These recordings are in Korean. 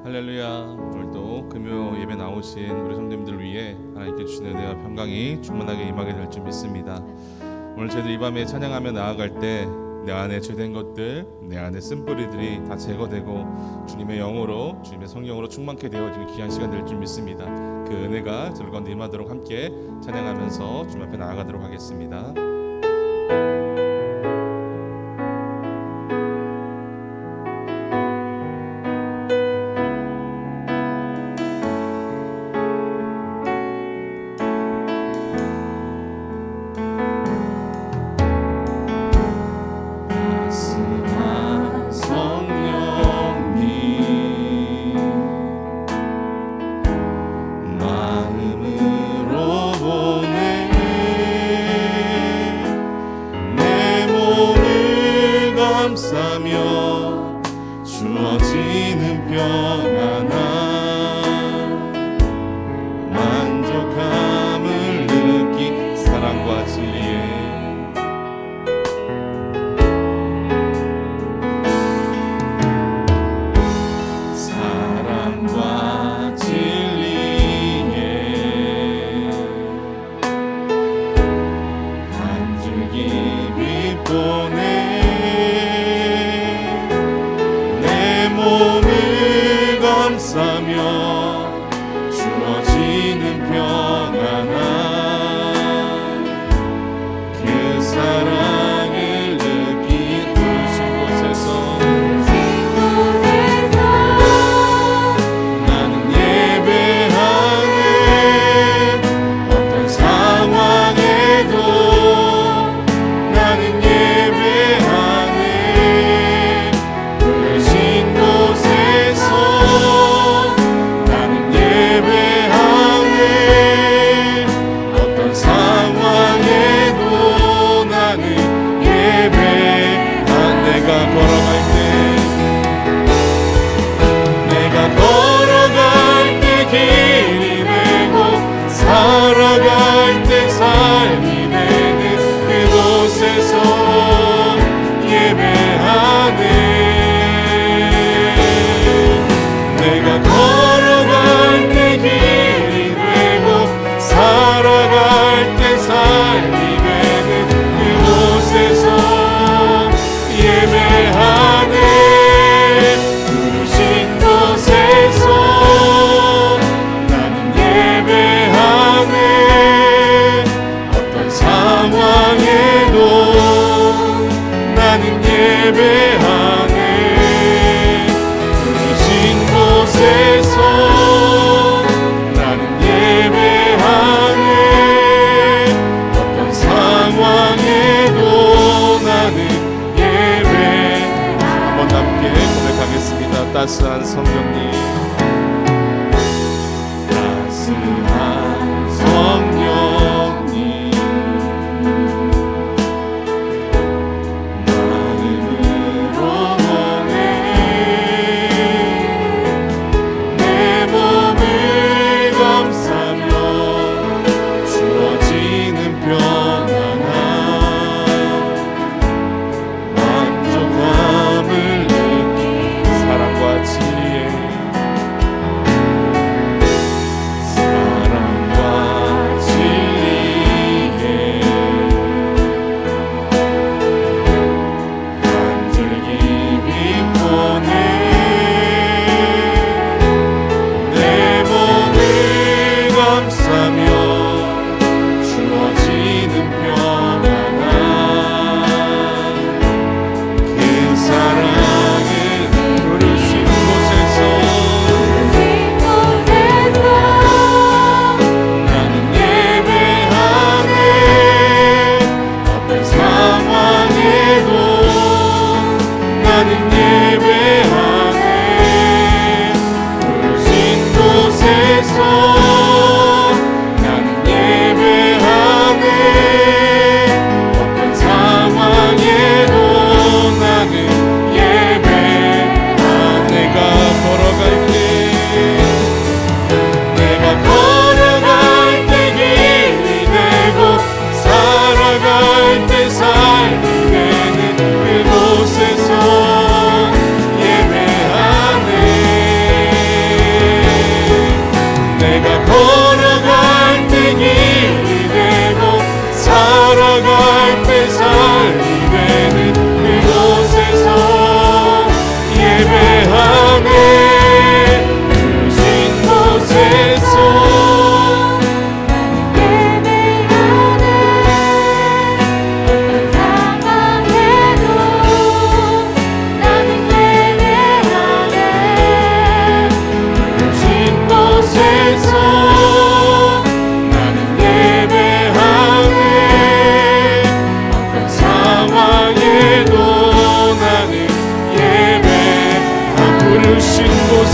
할렐루야. 오늘도 금요 예배 나오신 우리 성도님들을 위해 하나님께 주시는 은혜와 평강이 충만하게 임하게 될 줄 믿습니다. 오늘 저희들 이 밤에 찬양하며 나아갈 때 내 안에 죄된 것들, 내 안에 쓴뿌리들이 다 제거되고 주님의 영으로, 주님의 성령으로 충만케 되어지는 귀한 시간 될 줄 믿습니다. 그 은혜가 저들 가운데 임하도록 함께 찬양하면서 주님 앞에 나아가도록 하겠습니다. 주어지는 평안함 만족함을 느끼 사랑과 진리에 한 줄기 빛 보내 몸을 감싸며 주어지는 평안함 그 사랑을 느끼 부르신 곳에서 나는 예배하네 어떤 상황에도 나는 예배하네 나는 예배하네 어떤 상황에도 나는 예배한 내가 걸어갈 때 길이 되고 살아갈 때 삶이 되는 그곳에서 예배하네 내가 걸어갈 때 길이 되고 살아갈 때 삶이 되는 그곳에서 예배하네 부르신 곳에서 나는 예배하네 어떤 상황에도 나는 예배하네 곳에서 나는 예배하네 어떤 상황에도 나는 예배 한번 함께 고백하겠습니다. 따스한 성령님 따스한 성령님 마음으로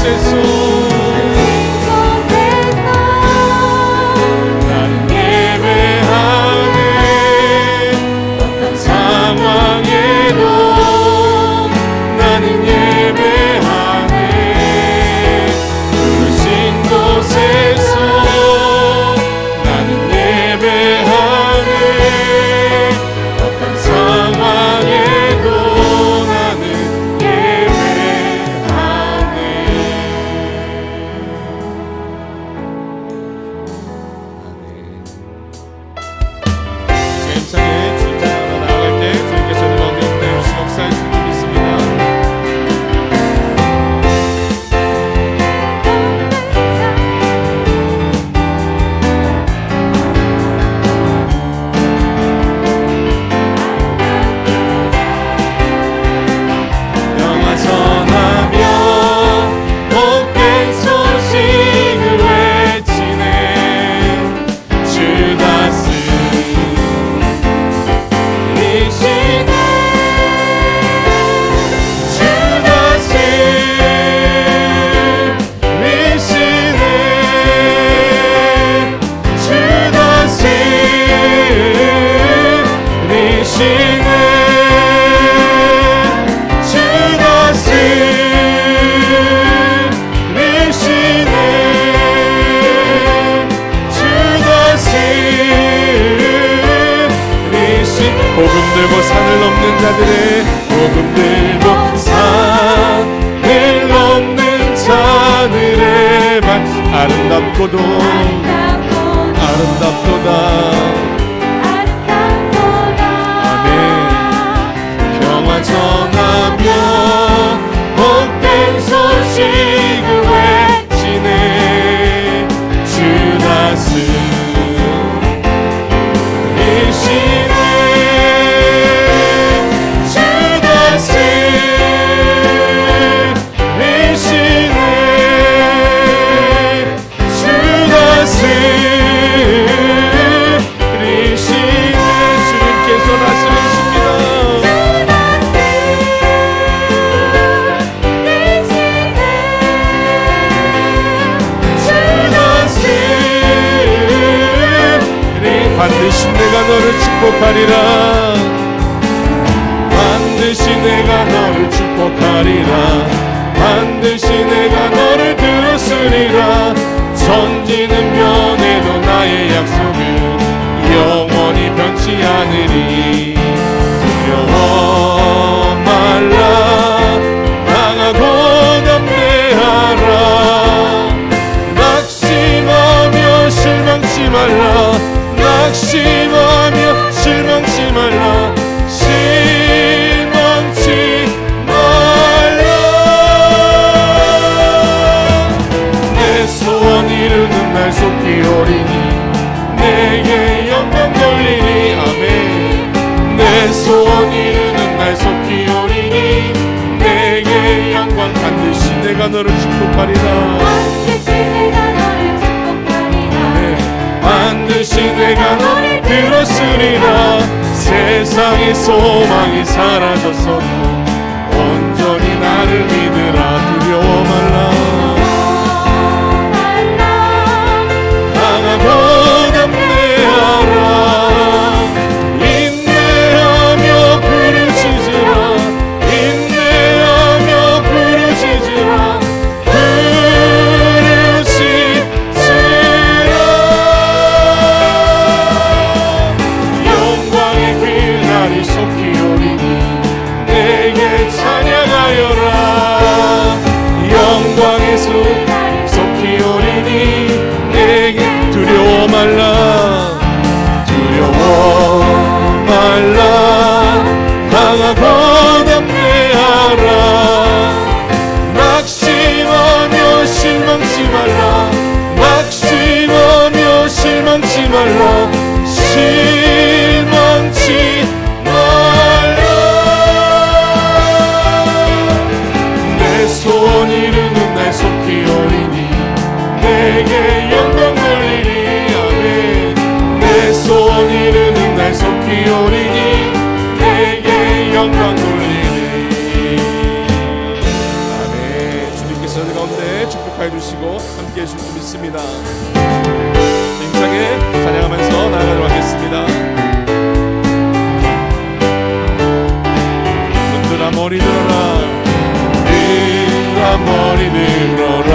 곳에서 나는 예배하네. 어떤 상황에도 나는 예배하네. 부르신 곳에서 나는 예배하네. 어떤 상황에도 나는 예배하네. 제 임상에 주님 찬양하러 나아갈 때 주님께서 우리 가운데 임하여 주신 역사의 줄 믿습니다. 영화 전하며 복된 소식을 외치네. 주 다스리시네. 주 다스리시네. 주 다스리시네. 주 다스리시네. 주 다스리시. 복음 들고 산을 넘는 자들의 복음 들고 산을 넘는 자들의 말 아름답고도 아름답도다. 아멘. 평화 전하며 복된 소식을 외치네. 주 다스리시네. 주 다스리시네. 주 다스리시네. 주님께서 다스리십니다. 반드시 내가 너를 축복하리라. 반드시 내가 너를 축복하리라. 반드시 내가 너를 들으리라. 천지는 변해도 나의 약속은 영원히 변치 않으리. 두려워 말라. 강하고 담대하라. 낙심하며 실망치 말라. 낙심하며 실망치 말라. 실망치 말라. 내 소원 이루는 날 속히 오리니 내게 영광 돌리니. 아멘. 내 소원 이루는 날 속히 오리니 내게 영광. 반드시 내가 너를 축복하리라. 반드시 내가 너를 들었으리라. 세상의 소망이 사라졌어도 온전히 나를 믿으라. 두려워 말라. 강하고 담대하라. 인내하며 부르짖으라. 인내하며 부르짖으라. 영광의 그날이 속히 오리니 내게 주시고 함께 해주실 줄 믿습니다. 힘차게 찬양하면서 나아가도록 하겠습니다. 눈들아 머리 들어라, 들아 머리 들어라,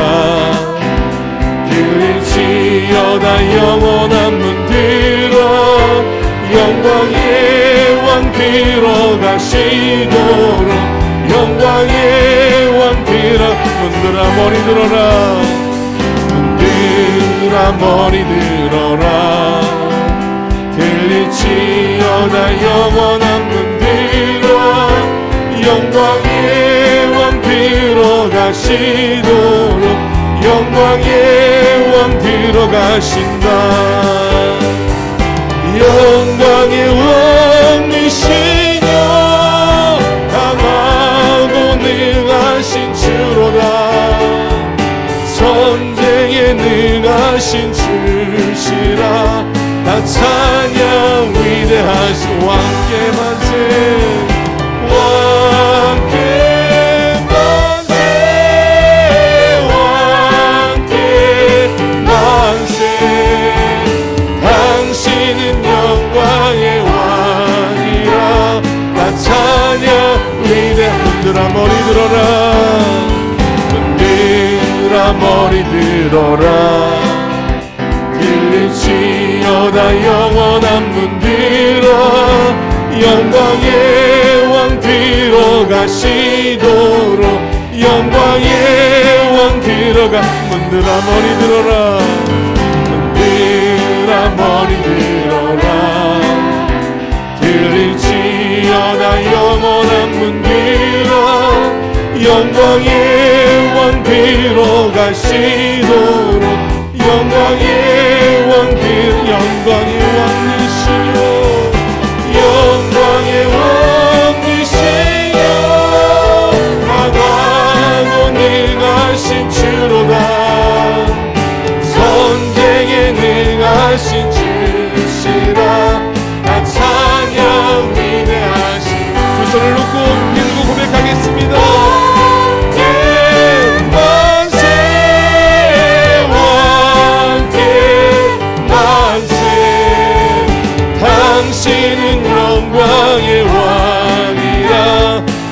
들을지어다 영원한 문 들어, 영광의 왕 들어가시도록, 영광의 왕 들어. 눈들아 머리 들어라, 눈들아 머리 들어라, 들릴지어다 영원한 문 들어, 영광의 왕 들어가시도록, 영광의 왕 들어가신다. 영광의 왕이시여 강하고 능하신 주로다, 전쟁에 능하신 주시라. 다 찬양 위대하신 왕께 만세, 왕께 만세, 왕께 만세. 당신은 영광의 왕이라. 다 찬양 위대. 눈들아 머리 들어라, 눈들아 머리 들어라, 들릴지어다 영원한 문 들어, 영광의 왕 들어가시도록, 영광의 왕 들어가. 눈들아 머리 들어라, 눈들아 머리 들어라, 들릴지어다 영원한 문 들어, 영광의 왕 들어가시도록, 영광의 왕 들어. 영광의 왕이시여, 영광의 왕이시여 강하고 능하신 주로다, 전쟁에 능하신 주시라. 다 찬양 위대하신. 두 손을 놓고 빌고 고백하겠습니다. 당신은 영광의 왕이라.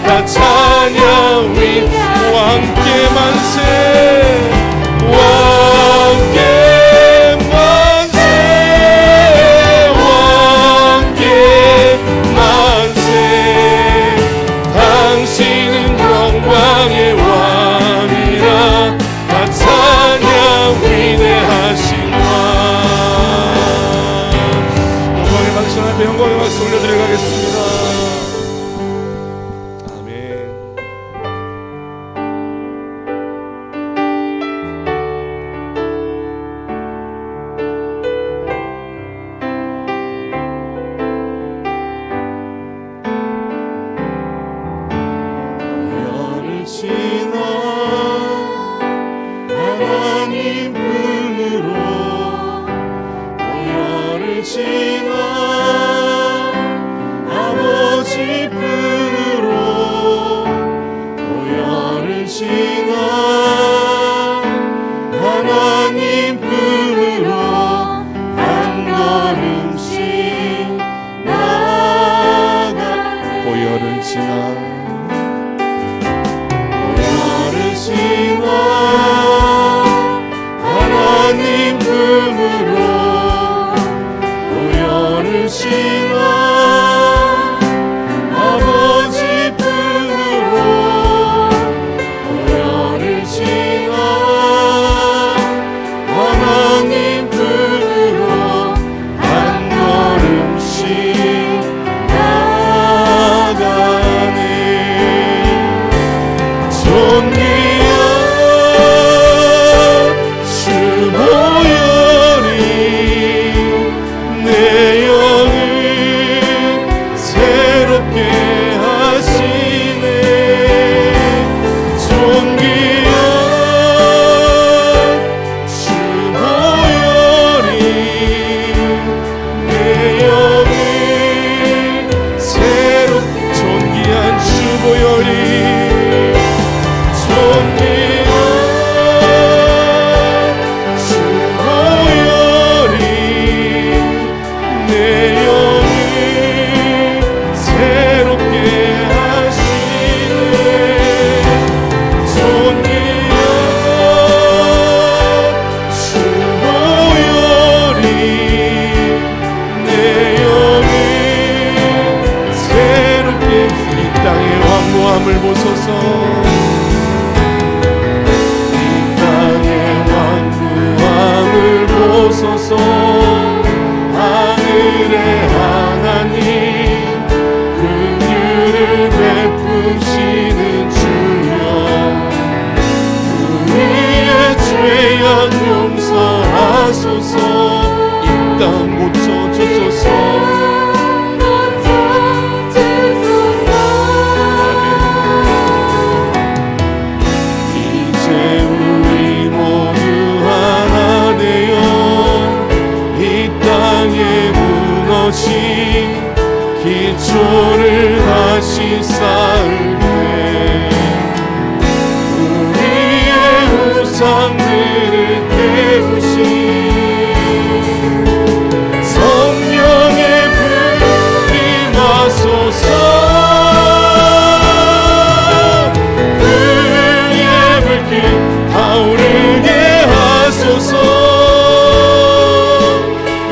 다 찬양 위. 왕께 만세, 왕께 만세, 왕께 만세. 당신은 영광의 왕이라. 다 찬양 위대하신 왕. 영광의 박수 올려드리겠습니다. 아멘. 고열을 지나 하나님 품으로, 고열을 지나 아버지 품으로, 고열을 지나 하나님 품으로 한 걸음씩 나아가. 고열을 지나, 고열을 지나 하나님 품으로, 고열을 지나 이 땅의 완무함을 보소서. 하늘의 하나님 긍휼을 베푸시는 주여, 우리의 죄악 용서하소서. 이 땅 고쳐주소서. 이제 우리 모두 하나 되어 이 땅에 무너진 기초를 다시 쌓을게. 우리의 우상들을 태우신 성령의 불이 마소서. 불의 불길 타오르게 하소서.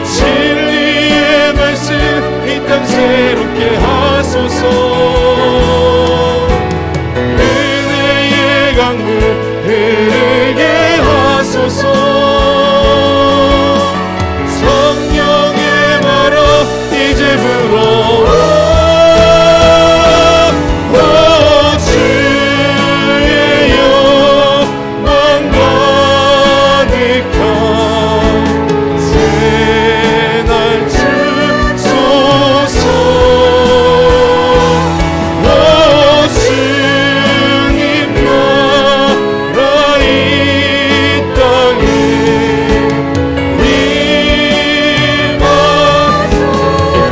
진리의 말씀 이 땅 새롭게 하소서. 은혜의 강물 흐르게 하소서. 성령의 바람 이제 불어와. 주의 영광 가득한 새날 주소서. 주님 나라 이 땅에 이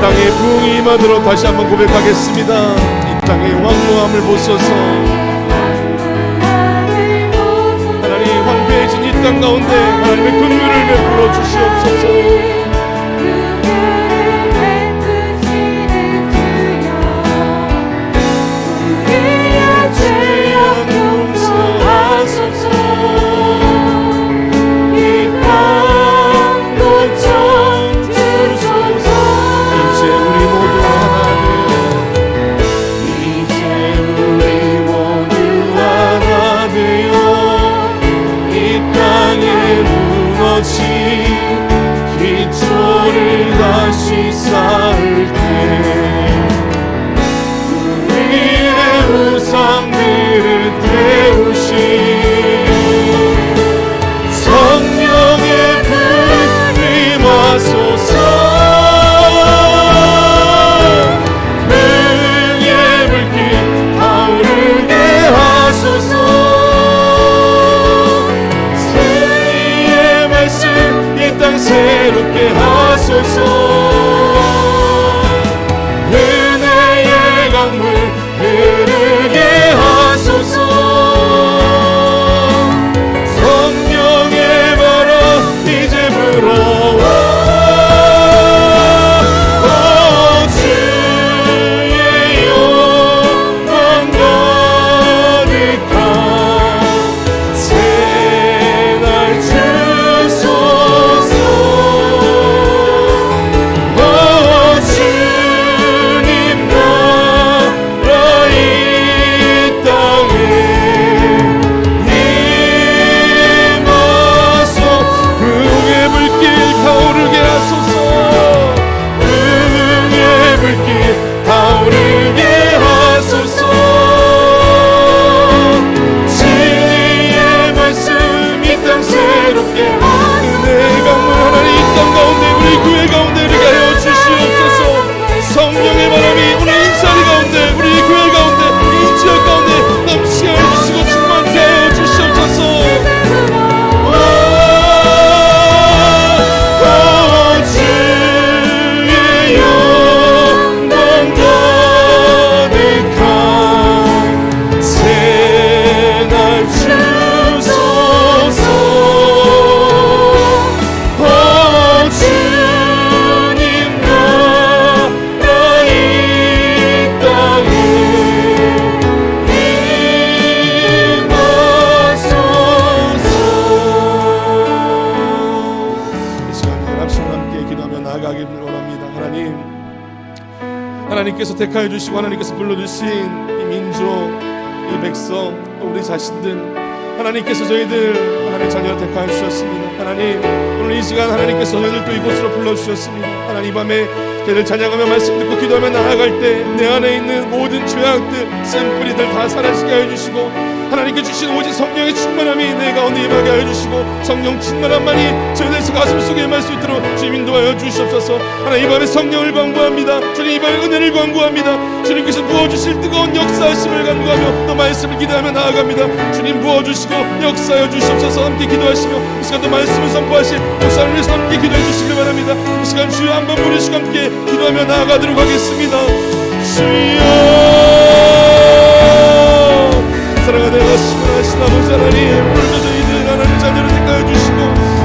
땅에 부흥이 임하도록 다시 한번 고백하겠습니다. 이 땅의 왕노함을 보소서. 하나님, 황폐해진 이 땅 가운데 하나님의 긍휼을 베풀어 주시옵소서. 죄악 용서하소서. 이 땅 고쳐주소서. 이제 우리 모두 하나 되어 이제 우리 모두 하나 되어 이 땅에 무너진 기초를 다시 쌓을게. 우리의 우상들을 태우신 성령의 불이 마소서. 불의 불길 타오르게 하소서. 진리의 말씀 이 땅 새롭게 하소서. 은혜의 강물 흐르게 하소서. 성령의 바람 이제 불어와. 주의 영광 가득한 새날 주소서. 주님 나라 이 땅에 임하소. 부흥의 불길 타오르게 하소서. 부흥의 불길 타오르게 하소서. 진리의 말씀 이 땅 새롭게 은혜의 강물 하나님 이 땅 가운데 우리 교회 가운데 이르게 하여 주시옵소서. 성령의 바람이 오늘 인사리 가운데 우리 교회 가운데 이 지역 가운데 넘치게 하여 주시고 충만케 하여 주시옵소서. 주의 영광 가득한 새날 주소서. 주님 나라 이 땅에 임하소서. 이 시간에 합심과 함께 기도하며 나아가기를 원합니다. 하나님께서 택하여 주시고 하나님께서 불러주신 이 민족, 이 백성 또 우리 자신들 하나님께서 저희들 하나님의 자녀로 택하여 주셨습니다. 하나님 오늘 이 시간 하나님께서 저희들 또 이곳으로 불러주셨습니다. 하나님 이 밤에 저희들 찬양하며 말씀 듣고 기도하며 나아갈 때 내 안에 있는 모든 죄악들 샘뿌리들 다 사라지게 하여 주시고 하나님께 주신 오직 성령의 충만함이 내 가운데 임하게 하여 주시고 성령 충만함만이 저희들 가슴 속에 임할 수 있도록 주님 인도하여 주시옵소서. 하나님 이 밤에 성령을 간구합니다. 주님 이 밤에 은혜를 간구합니다. 주님께서 부어주실 뜨거운 역사하심을 간구하며 또 말씀을 기도하며 나아갑니다. 주님 부어주시고 역사하여 주시옵소서. 함께 기도하시며 이 시간도 말씀을 선포하신 목사를 위해서 함께 기도해 주시길 바랍니다. 이 시간 주여 한번 부르시고 함께 기도하며 나아가도록 하겠습니다. 주여 사랑하는 하신 아버지 하나님 오늘도 저희들 하나님 자녀를 택하여 주시고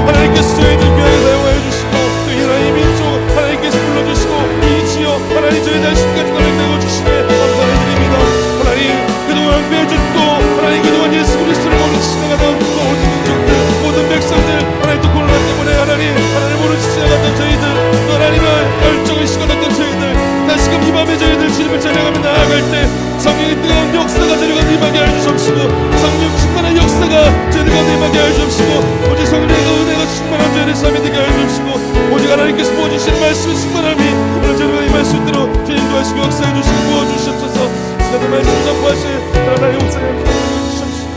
하나님께서 저희들 귀하게 사용하여 주시고 또 이 나라의 민족 하나님께서 불러주시고 이 지역 하나님 저희 자신까지 나눠내어 주시네 감사드립니다. 하나님 그동안 빼줬고 하나님 그동안 예수 그리스도를 모르고 지나가던 모든 민족들 모든 백성들 하나님 또 코로나 때문에 하나님 모르고 지나갔던 저희들 또 하나님의 열정을 식어놨던 저희들 다시금 이 밤에 저희들 주님을 찬양하며 나아갈 때 성령의 뜨거운 역사가 저희 가운데 임하게 하여 주옵시고 성령 충만한 역사가 저희 가운데 임하게 하여 주옵시고 오직 성령의 은혜가 충만한 저희의 삶에 되게 하여 주옵시고 오직 하나님께서 부어주시는 말씀의 충만함이 오늘 저희 가운데 임할 수 있도록 주님 인도하시고 역사해 주시고 부어주시옵소서. 지나도 말씀 선포하신 하나님의 목사님 주시옵소서.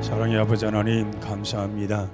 사랑의 아버지 하나님 감사합니다.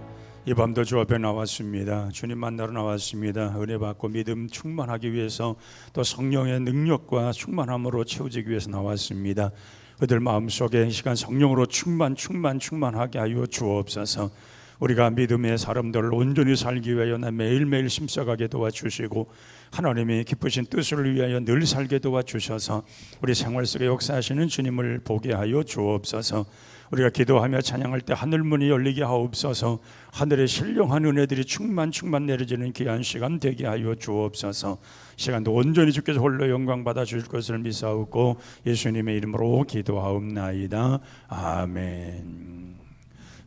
이 밤도 주 앞에 나왔습니다. 주님 만나러 나왔습니다. 은혜 받고 믿음 충만하기 위해서 또 성령의 능력과 충만함으로 채워지기 위해서 나왔습니다. 그들 마음속에 이 시간 성령으로 충만하게 하여 주옵소서. 우리가 믿음의 사람들을 온전히 살기 위하여 매일매일 심사하게 도와주시고 하나님의 기쁘신 뜻을 위하여 늘 살게 도와주셔서 우리 생활 속에 역사하시는 주님을 보게 하여 주옵소서. 우리가 기도하며 찬양할 때 하늘문이 열리게 하옵소서. 하늘의 신령한 은혜들이 충만 내려지는 귀한 시간 되게 하여 주옵소서. 시간도 온전히 주께서 홀로 영광 받아 주실 것을 믿사옵고 예수님의 이름으로 기도하옵나이다. 아멘.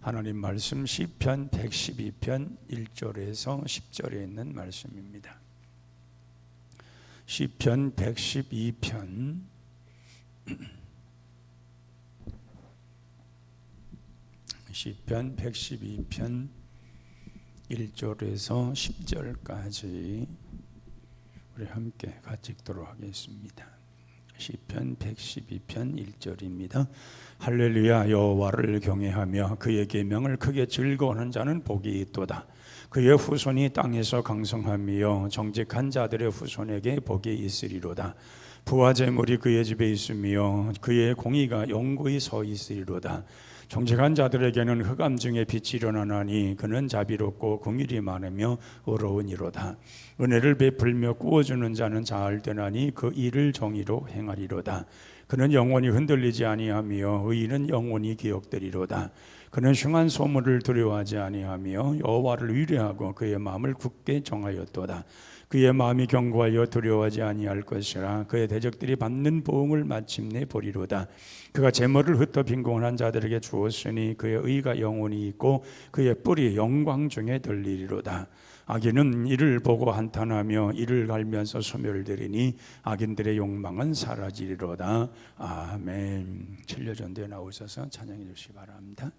하나님 말씀 시편 112편 1절에서 10절에 있는 말씀입니다. 시편 112편 시편 112편 1절에서 10절까지 우리 함께 같이 읽도록 하겠습니다. 시편 112편 1절입니다. 할렐루야. 여호와를 경외하며 그의 계명을 크게 즐거워하는 자는 복이 있도다. 그의 후손이 땅에서 강성하며 정직한 자들의 후손에게 복이 있으리로다. 부와 재물이 그의 집에 있으며 그의 공의가 영구히 서 있으리로다. 정직한 자들에게는 흑암 중에 빛이 일어나나니 그는 자비롭고 긍휼이 많으며 의로우니로다. 은혜를 베풀며 구워주는 자는 잘 되나니 그 일을 정의로 행하리로다. 그는 영원히 흔들리지 아니하며 의인은 영원히 기억되리로다. 그는 흉한 소문을 두려워하지 아니하며 여호와를 위로하고 그의 마음을 굳게 정하였도다. 그의 마음이 견고하여 두려워하지 아니할 것이라. 그의 대적들이 받는 보응을 마침내 보리로다. 그가 재물을 흩어 빈곤한 자들에게 주었으니 그의 의가 영원히 있고 그의 뿔이 영광 중에 들리리로다. 악인은 이를 보고 한탄하며 이를 갈면서 소멸되리니 악인들의 욕망은 사라지리로다. 아멘. 7년 전도에 나오셔서 찬양해 주시기 바랍니다.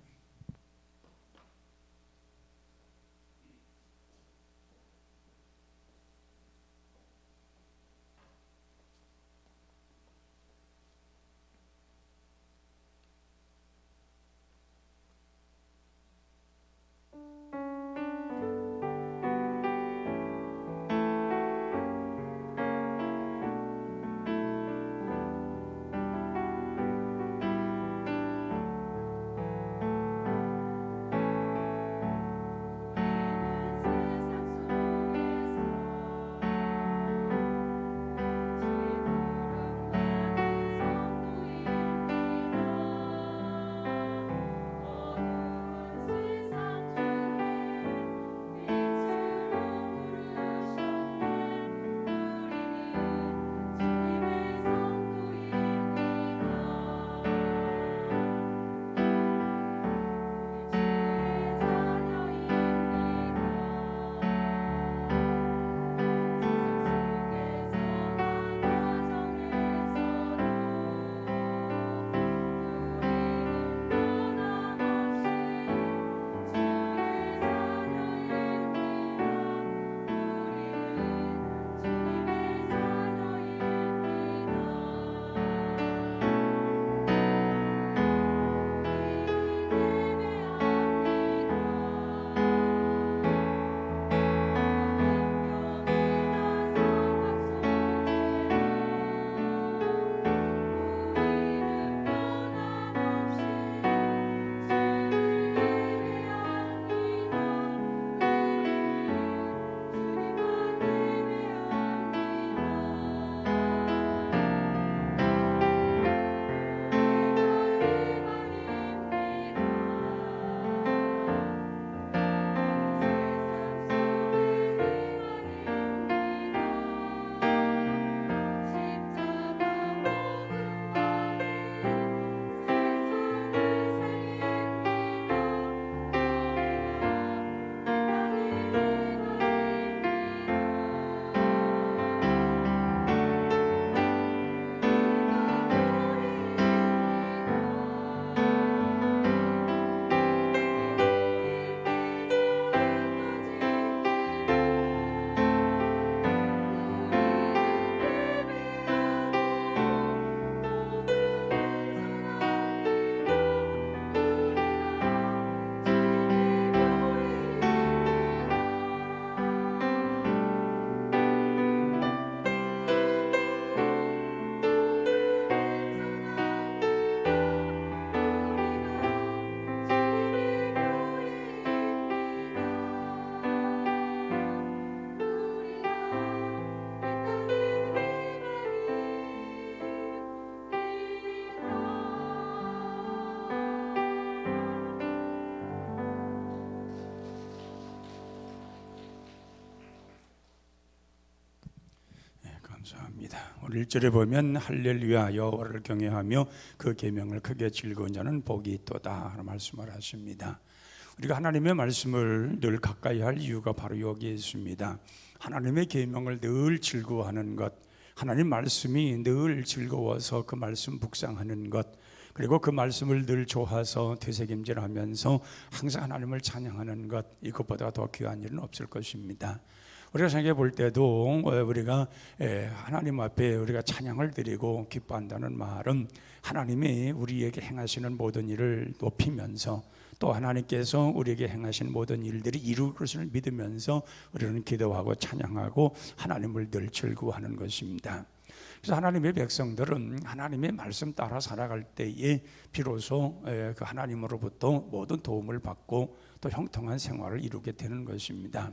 감사합니다. 오늘 1절에 보면 할렐루야 여호와를 경외하며 그 계명을 크게 즐거운 자는 복이 있도다 하는 말씀을 하십니다. 우리가 하나님의 말씀을 늘 가까이 할 이유가 바로 여기에 있습니다. 하나님의 계명을 늘 즐거워하는 것, 하나님 말씀이 늘 즐거워서 그 말씀 묵상하는 것, 그리고 그 말씀을 늘 좋아서 되새김질하면서 항상 하나님을 찬양하는 것, 이것보다 더 귀한 일은 없을 것입니다. 우리가 생각해 볼 때도 우리가 하나님 앞에 우리가 찬양을 드리고 기뻐한다는 말은 하나님이 우리에게 행하시는 모든 일을 높이면서 또 하나님께서 우리에게 행하신 모든 일들이 이룰 것을 믿으면서 우리는 기도하고 찬양하고 하나님을 늘 즐거워하는 것입니다. 그래서 하나님의 백성들은 하나님의 말씀 따라 살아갈 때에 비로소 그 하나님으로부터 모든 도움을 받고 또 형통한 생활을 이루게 되는 것입니다.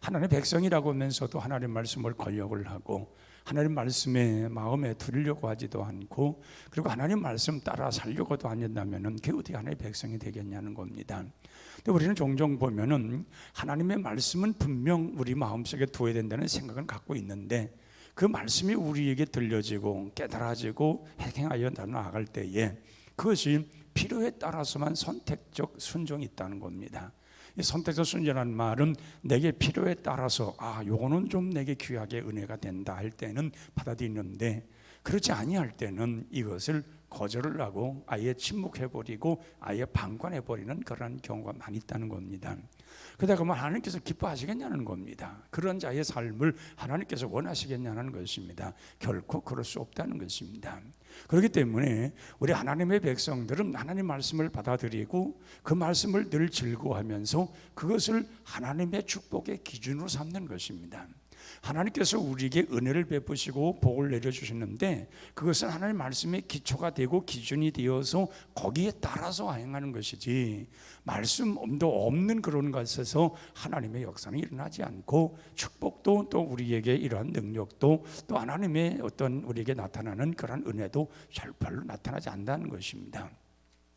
하나님의 백성이라고 하면서도 하나님 말씀을 권력을 하고 하나님 말씀에 마음에 들으려고 하지도 않고 그리고 하나님 말씀 따라 살려고도 안 한다면 그게 어떻게 하나님의 백성이 되겠냐는 겁니다. 근데 우리는 종종 보면은 하나님의 말씀은 분명 우리 마음속에 두어야 된다는 생각은 갖고 있는데 그 말씀이 우리에게 들려지고 깨달아지고 행하여 나아갈 때에 그것이 필요에 따라서만 선택적 순종이 있다는 겁니다. 이 선택적 순종이라는 말은 내게 필요에 따라서 요거는 좀 내게 귀하게 은혜가 된다 할 때는 받아들이는데 그렇지 아니할 때는 이것을 거절을 하고 아예 침묵해버리고 아예 방관해버리는 그런 경우가 많이 있다는 겁니다. 그러다 보면 하나님께서 기뻐하시겠냐는 겁니다. 그런 자의 삶을 하나님께서 원하시겠냐는 것입니다. 결코 그럴 수 없다는 것입니다. 그렇기 때문에 우리 하나님의 백성들은 하나님 말씀을 받아들이고 그 말씀을 늘 즐거워하면서 그것을 하나님의 축복의 기준으로 삼는 것입니다. 하나님께서 우리에게 은혜를 베푸시고 복을 내려주시는데 그것은 하나님 말씀의 기초가 되고 기준이 되어서 거기에 따라서 행하는 것이지 말씀도 없는 그런 것에서 하나님의 역사는 일어나지 않고 축복도 또 우리에게 이러한 능력도 또 하나님의 어떤 우리에게 나타나는 그런 은혜도 별로 나타나지 않는다는 것입니다.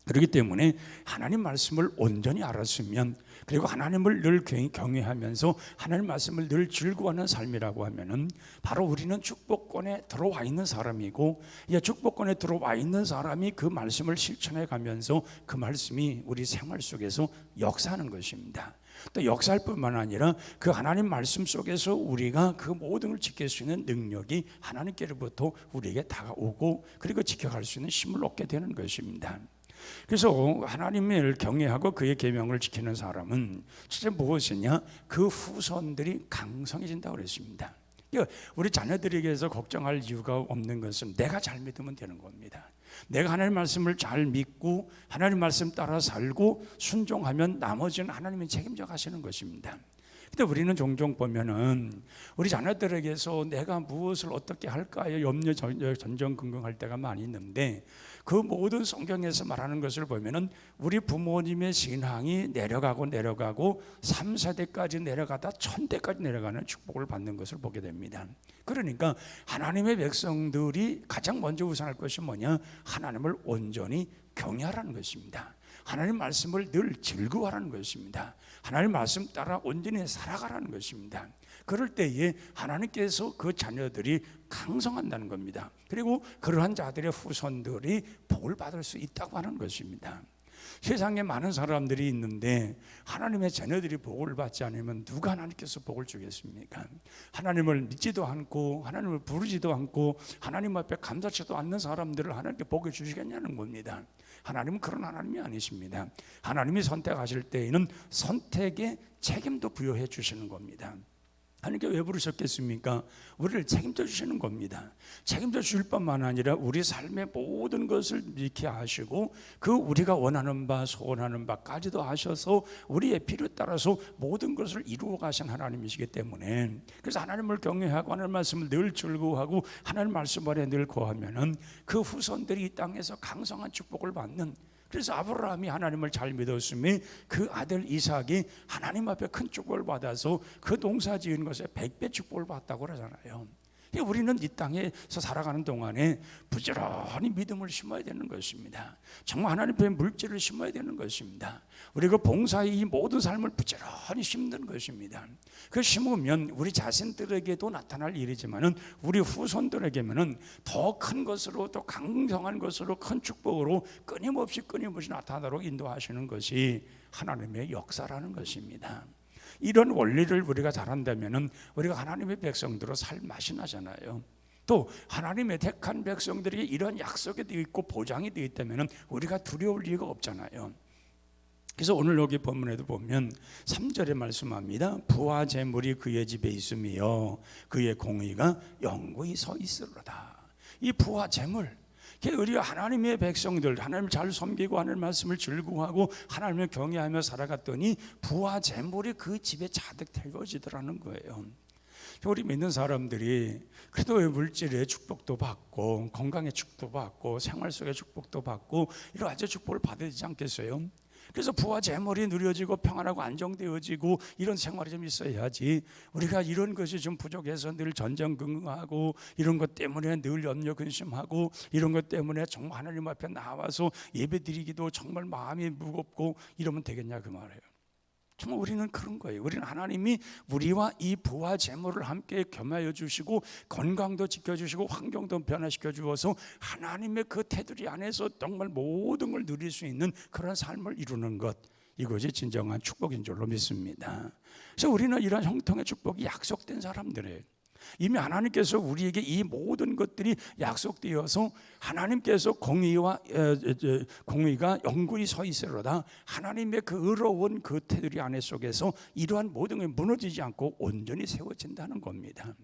그렇기 때문에 하나님 말씀을 온전히 알았으면 그리고 하나님을 늘 경외하면서 하나님 말씀을 늘 즐거워하는 삶이라고 하면은 바로 우리는 축복권에 들어와 있는 사람이고 이 축복권에 들어와 있는 사람이 그 말씀을 실천해 가면서 그 말씀이 우리 생활 속에서 역사하는 것입니다. 또 역사할 뿐만 아니라 그 하나님 말씀 속에서 우리가 그 모든 걸 지킬 수 있는 능력이 하나님께로부터 우리에게 다가오고 그리고 지켜갈 수 있는 힘을 얻게 되는 것입니다. 그래서 하나님을 경외하고 그의 계명을 지키는 사람은 진짜 무엇이냐? 그 후손들이 강성해진다고 그랬습니다. 우리 자녀들에게서 걱정할 이유가 없는 것은 내가 잘 믿으면 되는 겁니다. 내가 하나님 말씀을 잘 믿고 하나님 말씀 따라 살고 순종하면 나머지는 하나님이 책임져 가시는 것입니다. 근데 우리는 종종 보면은 우리 자녀들에게서 내가 무엇을 어떻게 할까요? 염려 전전긍긍할 때가 많이 있는데 그 모든 성경에서 말하는 것을 보면은 우리 부모님의 신앙이 내려가고 3세대까지 내려가다 1000대까지 내려가는 축복을 받는 것을 보게 됩니다. 그러니까 하나님의 백성들이 가장 먼저 우선할 것이 뭐냐? 하나님을 온전히 경외하라는 것입니다. 하나님 말씀을 늘 즐거워하라는 것입니다. 하나님 말씀 따라 온전히 살아가라는 것입니다. 그럴 때에 하나님께서 그 자녀들이 강성한다는 겁니다. 그리고 그러한 자들의 후손들이 복을 받을 수 있다고 하는 것입니다. 세상에 많은 사람들이 있는데 하나님의 자녀들이 복을 받지 않으면 누가 하나님께서 복을 주겠습니까? 하나님을 믿지도 않고 하나님을 부르지도 않고 하나님 앞에 감사치도 않는 사람들을 하나님께 복을 주시겠냐는 겁니다. 하나님은 그런 하나님이 아니십니다. 하나님이 선택하실 때에는 선택의 책임도 부여해 주시는 겁니다. 하나님께 왜 부르셨겠습니까? 우리를 책임져 주시는 겁니다. 책임져 주실 뿐만 아니라 우리 삶의 모든 것을 지켜 하시고 그 우리가 원하는 바 소원하는 바까지도 하셔서 우리의 필요에 따라서 모든 것을 이루어 가신 하나님이시기 때문에 그래서 하나님을 경외하고 하나님 말씀을 늘 즐거워하고 하나님 말씀 안에 늘 거하면은 그 후손들이 이 땅에서 강성한 축복을 받는 그래서 아브라함이 하나님을 잘 믿었으며 그 아들 이삭이 하나님 앞에 큰 축복을 받아서 그 농사 지은 것에 100배 축복을 받았다고 그러잖아요. 우리는 이 땅에서 살아가는 동안에 부지런히 믿음을 심어야 되는 것입니다. 정말 하나님의 물질을 심어야 되는 것입니다. 우리가 봉사의 이 모든 삶을 부지런히 심는 것입니다. 그 심으면 우리 자신들에게도 나타날 일이지만은 우리 후손들에게는 더 큰 것으로, 또 강성한 것으로, 큰 축복으로 끊임없이 나타나도록 인도하시는 것이 하나님의 역사라는 것입니다. 이런 원리를 우리가 잘한다면은 우리가 하나님의 백성들로 살 맛이 나잖아요. 또 하나님의 택한 백성들에게 이런 약속이 되어 있고 보장이 되어 있다면은 우리가 두려울 이유가 없잖아요. 그래서 오늘 여기 본문에도 보면 3절에 말씀합니다. 부와 재물이 그의 집에 있으며 그의 공의가 영구히 서 있으리로다. 이 부와 재물, 우리 하나님의 백성들, 하나님을 잘 섬기고 하나님의 말씀을 즐거워하고 하나님을 경외하며 살아갔더니 부와 재물이 그 집에 자득 되어지더라는 거예요. 우리 믿는 사람들이 그래도 물질의 축복도 받고 건강의 축복도 받고 생활 속의 축복도 받고 이런 아주 축복을 받아야 되지 않겠어요? 그래서 부와 재물이 누려지고 평안하고 안정되어지고 이런 생활이 좀 있어야지, 우리가 이런 것이 좀 부족해서 늘 전전긍긍하고 이런 것 때문에 늘 염려 근심하고 이런 것 때문에 정말 하나님 앞에 나와서 예배드리기도 정말 마음이 무겁고 이러면 되겠냐 그 말이에요. 정말 우리는 그런 거예요. 우리는 하나님이 우리와 이 부와 재물을 함께 겸하여 주시고 건강도 지켜주시고 환경도 변화시켜 주어서 하나님의 그 테두리 안에서 정말 모든 걸 누릴 수 있는 그런 삶을 이루는 것, 이것이 진정한 축복인 줄로 믿습니다. 그래서 우리는 이런 형통의 축복이 약속된 사람들이에요. 이미 하나님께서 우리에게 이 모든 것들이 약속되어서 하나님께서 공의가 영구히 서 있으리로다. 하나님의 그 의로운 그 테두리 안에 속에서 이러한 모든 게 무너지지 않고 온전히 세워진다는 겁니다.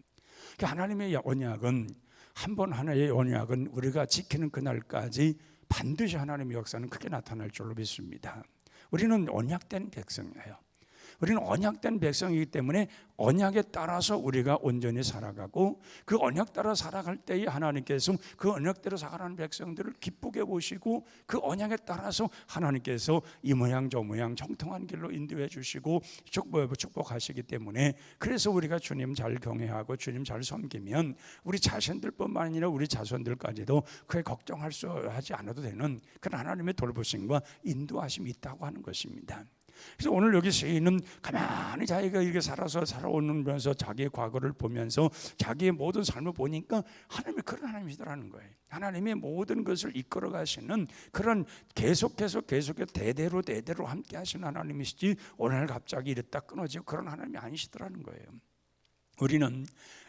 하나님의 언약은, 한 번 하나의 언약은 우리가 지키는 그날까지 반드시 하나님의 역사는 크게 나타날 줄로 믿습니다. 우리는 언약된 백성이에요. 우리는 언약된 백성이기 때문에 언약에 따라서 우리가 온전히 살아가고, 그 언약 따라 살아갈 때에 하나님께서 그 언약대로 살아가는 백성들을 기쁘게 보시고 그 언약에 따라서 하나님께서 이 모양 저 모양 정통한 길로 인도해 주시고 축복하시기 때문에, 그래서 우리가 주님 잘 경외하고 주님 잘 섬기면 우리 자신들뿐만 아니라 우리 자손들까지도 그에 걱정할 수 하지 않아도 되는 그런 하나님의 돌보심과 인도하심이 있다고 하는 것입니다. 그래서 오늘 여기 시인은 가만히 자기가 이렇게 살아오면서 자기의 과거를 보면서 자기의 모든 삶을 보니까 하나님이 그런 하나님이시더라는 거예요. 하나님의 모든 것을 이끌어 가시는 그런 계속해서 대대로 함께 하시는 하나님이시지 오늘 갑자기 이랬다 끊어지고 그런 하나님이 아니시더라는 거예요. 우리는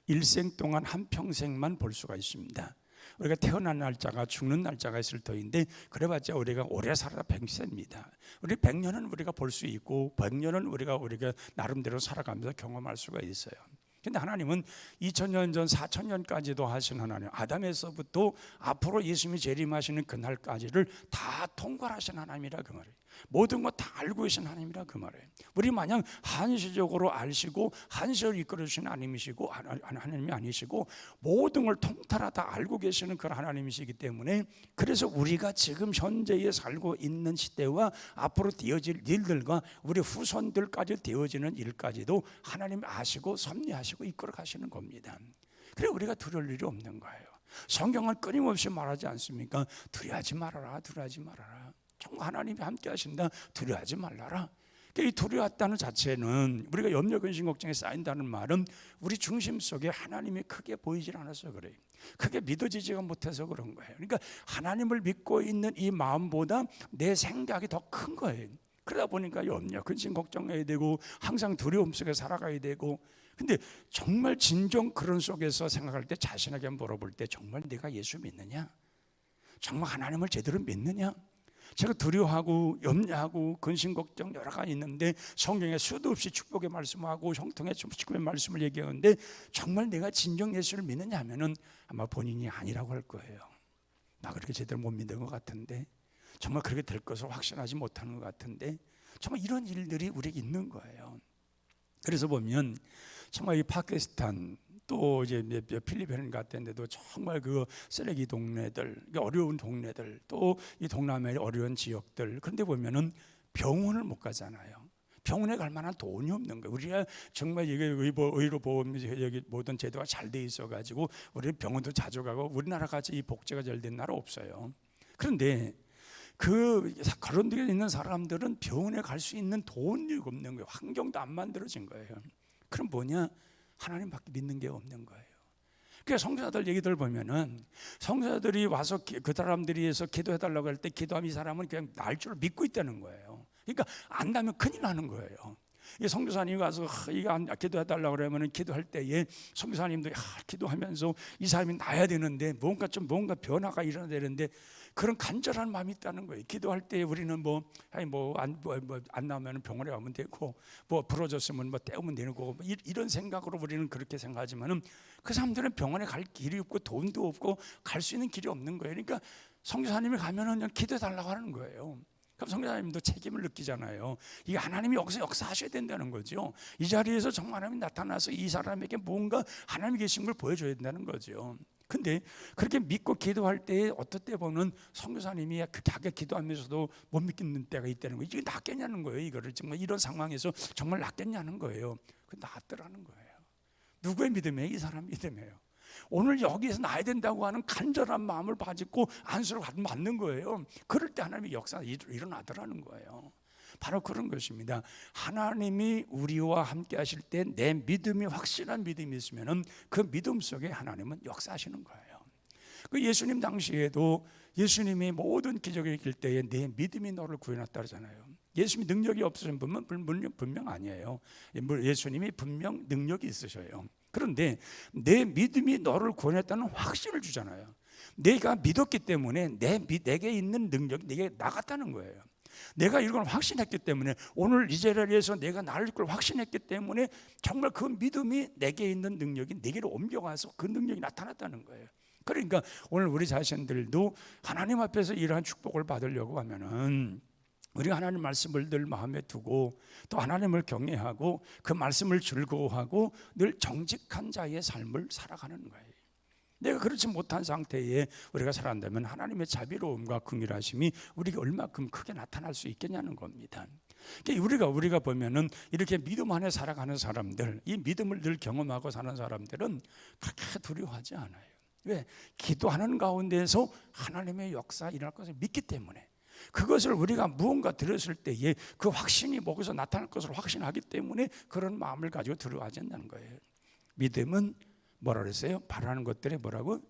일생 동안 한 평생만 볼 수가 있습니다. 우리가 태어난 날짜가 죽는 날짜가 있을 터인데, 그래봤자 우리가 오래 살아다 100세입니다. 우리 100년은 우리가 볼 수 있고 100년은 우리가 나름대로 살아가면서 경험할 수가 있어요. 근데 하나님은 2000년 전 4000년까지도 하신 하나님, 아담에서부터 앞으로 예수님이 재림하시는 그날까지를 다 통과하신 하나님이라 그 말이에요. 모든 것 다 알고 계신 하나님이라 그 말이에요. 우리 마냥 한시적으로 아시고 한시를 이끌어 주신 하나님이시고 하나님이 아니시고 모든 걸 통틀하다 알고 계시는 그런 하나님이시기 때문에, 그래서 우리가 지금 현재에 살고 있는 시대와 앞으로 되어질 일들과 우리 후손들까지 되어지는 일까지도 하나님이 아시고 섭리하시고 이끌어 가시는 겁니다. 그래 우리가 두려울 일이 없는 거예요. 성경은 끊임없이 말하지 않습니까? 두려워하지 말아라, 두려워하지 말아라. 정말 하나님이 함께 하신다, 두려워하지 말라라. 이 두려웠다는 자체는, 우리가 염려 근심 걱정에 쌓인다는 말은 우리 중심 속에 하나님이 크게 보이질 않아서 그래요. 크게 믿어지지가 못해서 그런 거예요. 그러니까 하나님을 믿고 있는 이 마음보다 내 생각이 더 큰 거예요. 그러다 보니까 염려 근심 걱정해야 되고 항상 두려움 속에 살아가야 되고. 근데 정말 진정 그런 속에서 생각할 때, 자신에게 물어볼 때, 정말 내가 예수 믿느냐? 정말 하나님을 제대로 믿느냐? 제가 두려워하고 염려하고 근심 걱정 여러 가지 있는데 성경에 수도 없이 축복의 말씀하고 형통의 축복의 말씀을 얘기하는데, 정말 내가 진정 예수를 믿느냐 하면은 아마 본인이 아니라고 할 거예요. 나 그렇게 제대로 못 믿는 것 같은데, 정말 그렇게 될 것을 확신하지 못하는 것 같은데, 정말 이런 일들이 우리에게 있는 거예요. 그래서 보면 정말 이 파키스탄, 또 이제 필리핀 같은데도 정말 그 쓰레기 동네들, 어려운 동네들, 또 이 동남아의 어려운 지역들, 그런데 보면은 병원을 못 가잖아요. 병원에 갈 만한 돈이 없는 거예요. 우리가 정말 이게 의료보험 여기 모든 제도가 잘 돼 있어가지고 우리 병원도 자주 가고 우리나라 같이 이 복지가 잘 된 나라 없어요. 그런데 그런 데 있는 사람들은 병원에 갈 수 있는 돈이 없는 거예요. 환경도 안 만들어진 거예요. 그럼 뭐냐? 하나님밖에 믿는 게 없는 거예요. 그러니까 선교사들 얘기들 보면은 선교사들이 와서 그 사람들이 해서 기도해달라고 할 때 기도하면 이 사람은 그냥 날 줄 믿고 있다는 거예요. 그러니까 안 나면 큰일 나는 거예요. 이 선교사님이 와서 이거 기도해달라고 그러면은 기도할 때에 선교사님도 기도하면서 이 사람이 나야 되는데 뭔가 변화가 일어나야 되는데 그런 간절한 마음이 있다는 거예요. 기도할 때 우리는 안 나오면 병원에 가면 되고 부러졌으면 떼우면 되는 거고 이런 생각으로 우리는 그렇게 생각하지만은 그 사람들은 병원에 갈 길이 없고 돈도 없고 갈 수 있는 길이 없는 거예요. 그러니까 선교사님이 가면은 그냥 기도해달라고 하는 거예요. 그럼 성교사님도 책임을 느끼잖아요. 이게 하나님이 여기서 역사하셔야 된다는 거죠. 이 자리에서 정말 하나님이 나타나서 이 사람에게 뭔가 하나님이 계신 걸 보여줘야 된다는 거죠. 근데 그렇게 믿고 기도할 때 어떨 때 보면 선교사님이 자기가 기도하면서도 못 믿는 때가 있다는 거예요. 이게 낫겠냐는 거예요. 이거를 정말 이런 상황에서 정말 낫겠냐는 거예요. 그 낫더라는 거예요. 누구의 믿음이에요? 이 사람 믿음이에요. 오늘 여기에서 나야 된다고 하는 간절한 마음을 가지고 안수를 받는 거예요. 그럴 때 하나님의 역사가 일어나더라는 거예요. 바로 그런 것입니다. 하나님이 우리와 함께 하실 때 내 믿음이 확실한 믿음이 있으면 그 믿음 속에 하나님은 역사하시는 거예요. 그 예수님 당시에도 예수님이 모든 기적을 일으킬 때에 내 믿음이 너를 구해놨다 그러잖아요. 예수님이 능력이 없으신 분은 분명 아니에요. 예수님이 분명 능력이 있으셔요. 그런데 내 믿음이 너를 구원했다는 확신을 주잖아요. 내가 믿었기 때문에 내게 있는 능력이 내게 나갔다는 거예요. 내가 이걸 확신했기 때문에 오늘 이 자리에서 내가 나를 걸 확신했기 때문에 정말 그 믿음이 내게 있는 능력이 내게로 옮겨가서 그 능력이 나타났다는 거예요. 그러니까 오늘 우리 자신들도 하나님 앞에서 이러한 축복을 받으려고 하면은 우리가 하나님 말씀을 늘 마음에 두고 또 하나님을 경외하고 그 말씀을 즐거워하고 늘 정직한 자의 삶을 살아가는 거예요. 내가 그렇지 못한 상태에 우리가 살아간다면 하나님의 자비로움과 긍휼하심이 우리에게 얼마큼 크게 나타날 수 있겠냐는 겁니다. 그러니까 우리가 보면은 이렇게 믿음 안에 살아가는 사람들, 이 믿음을 늘 경험하고 사는 사람들은 그렇게 두려워하지 않아요. 왜? 기도하는 가운데에서 하나님의 역사 일어날 것을 믿기 때문에, 그것을 우리가 무언가 들었을 때에 그 확신이 거기서 나타날 것을 확신하기 때문에 그런 마음을 가지고 두려워하지 않는 거예요. 믿음은 뭐라 그랬어요? 바라는 것들의 뭐라고?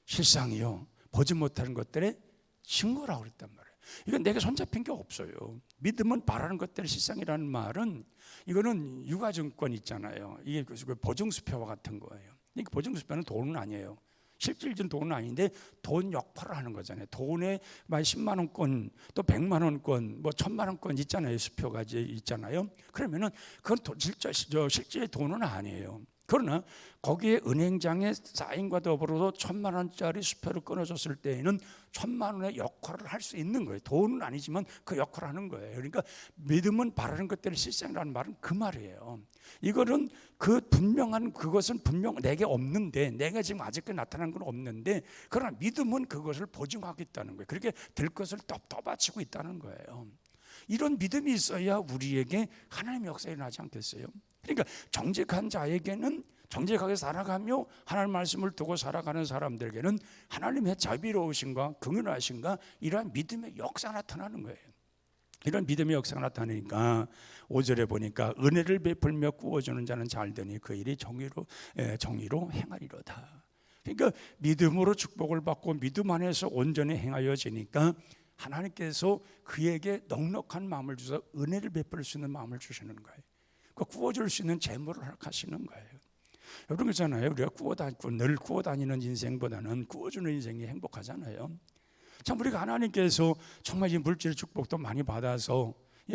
실상이요, 보지 못하는 것들의 증거라고 그랬단 말이에요. 이건 내가 손잡힌 게 없어요. 믿음은 바라는 것들의 실상이라는 말은 이거는 유가증권 있잖아요. 이게 그 보증수표와 같은 거예요. 이 보증수표는 돈은 아니에요. 실질적인 돈은 아닌데 돈 역할을 하는 거잖아요. 돈에 10만 원권, 또 100만 원권, 1000만 원권 있잖아요. 수표가 이제 있잖아요. 그러면은 그건 실제 돈은 아니에요. 그러나 거기에 은행장에 사인과 더불어서 1000만 원짜리 수표를 끊어줬을 때에는 1000만 원의 역할을 할 수 있는 거예요. 돈은 아니지만 그 역할을 하는 거예요. 그러니까 믿음은 바라는 것들의 실상이라는 말은 그 말이에요. 이거는 그 분명한 그것은 분명 내게 없는데, 내가 지금 아직까지 나타난 건 없는데, 그러나 믿음은 그것을 보증하겠다는 거예요. 그렇게 될 것을 떠받치고 있다는 거예요. 이런 믿음이 있어야 우리에게 하나님의 역사가 일어나지 않겠어요? 그러니까 정직한 자에게는, 정직하게 살아가며 하나님 말씀을 두고 살아가는 사람들에게는 하나님의 자비로우심과 긍휼하심과 이러한 믿음의 역사가 나타나는 거예요. 이런 믿음의 역사가 나타나니까 5절에 보니까 은혜를 베풀며 구워주는 자는 잘되니 그 일이 정의로 행하리로다. 그러니까 믿음으로 축복을 받고 믿음 안에서 온전히 행하여지니까 하나님께서 그에게 넉넉한 마음을 주셔서 은혜를 베풀 수 있는 마음을 주시는 거예요. 구워줄 수 있는 재물을 허락하시는 거예요. 여러분 그렇잖아요. 우리가 늘 구워 다니는 인생보다는 구워주는 인생이 행복하잖아요. 참 우리가 하나님께서 정말 이 물질 축복도 많이 받아서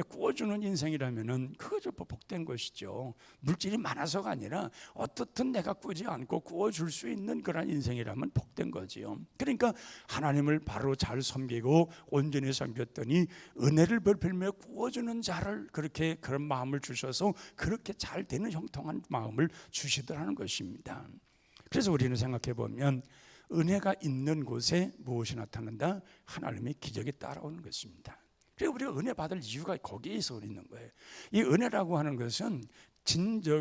구워주는 인생이라면은 그거 복된 것이죠. 물질이 많아서가 아니라 어떻든 내가 꾸지 않고 구워줄 수 있는 그런 인생이라면 복된 거지요. 그러니까 하나님을 바로 잘 섬기고 온전히 섬겼더니 은혜를 베풀며 구워주는 자를 그렇게 그런 마음을 주셔서 그렇게 잘 되는 형통한 마음을 주시더라는 것입니다. 그래서 우리는 생각해 보면 은혜가 있는 곳에 무엇이 나타난다? 하나님의 기적이 따라오는 것입니다. 그래서 우리가 은혜 받을 이유가 거기에서 있는 거예요. 이 은혜라고 하는 것은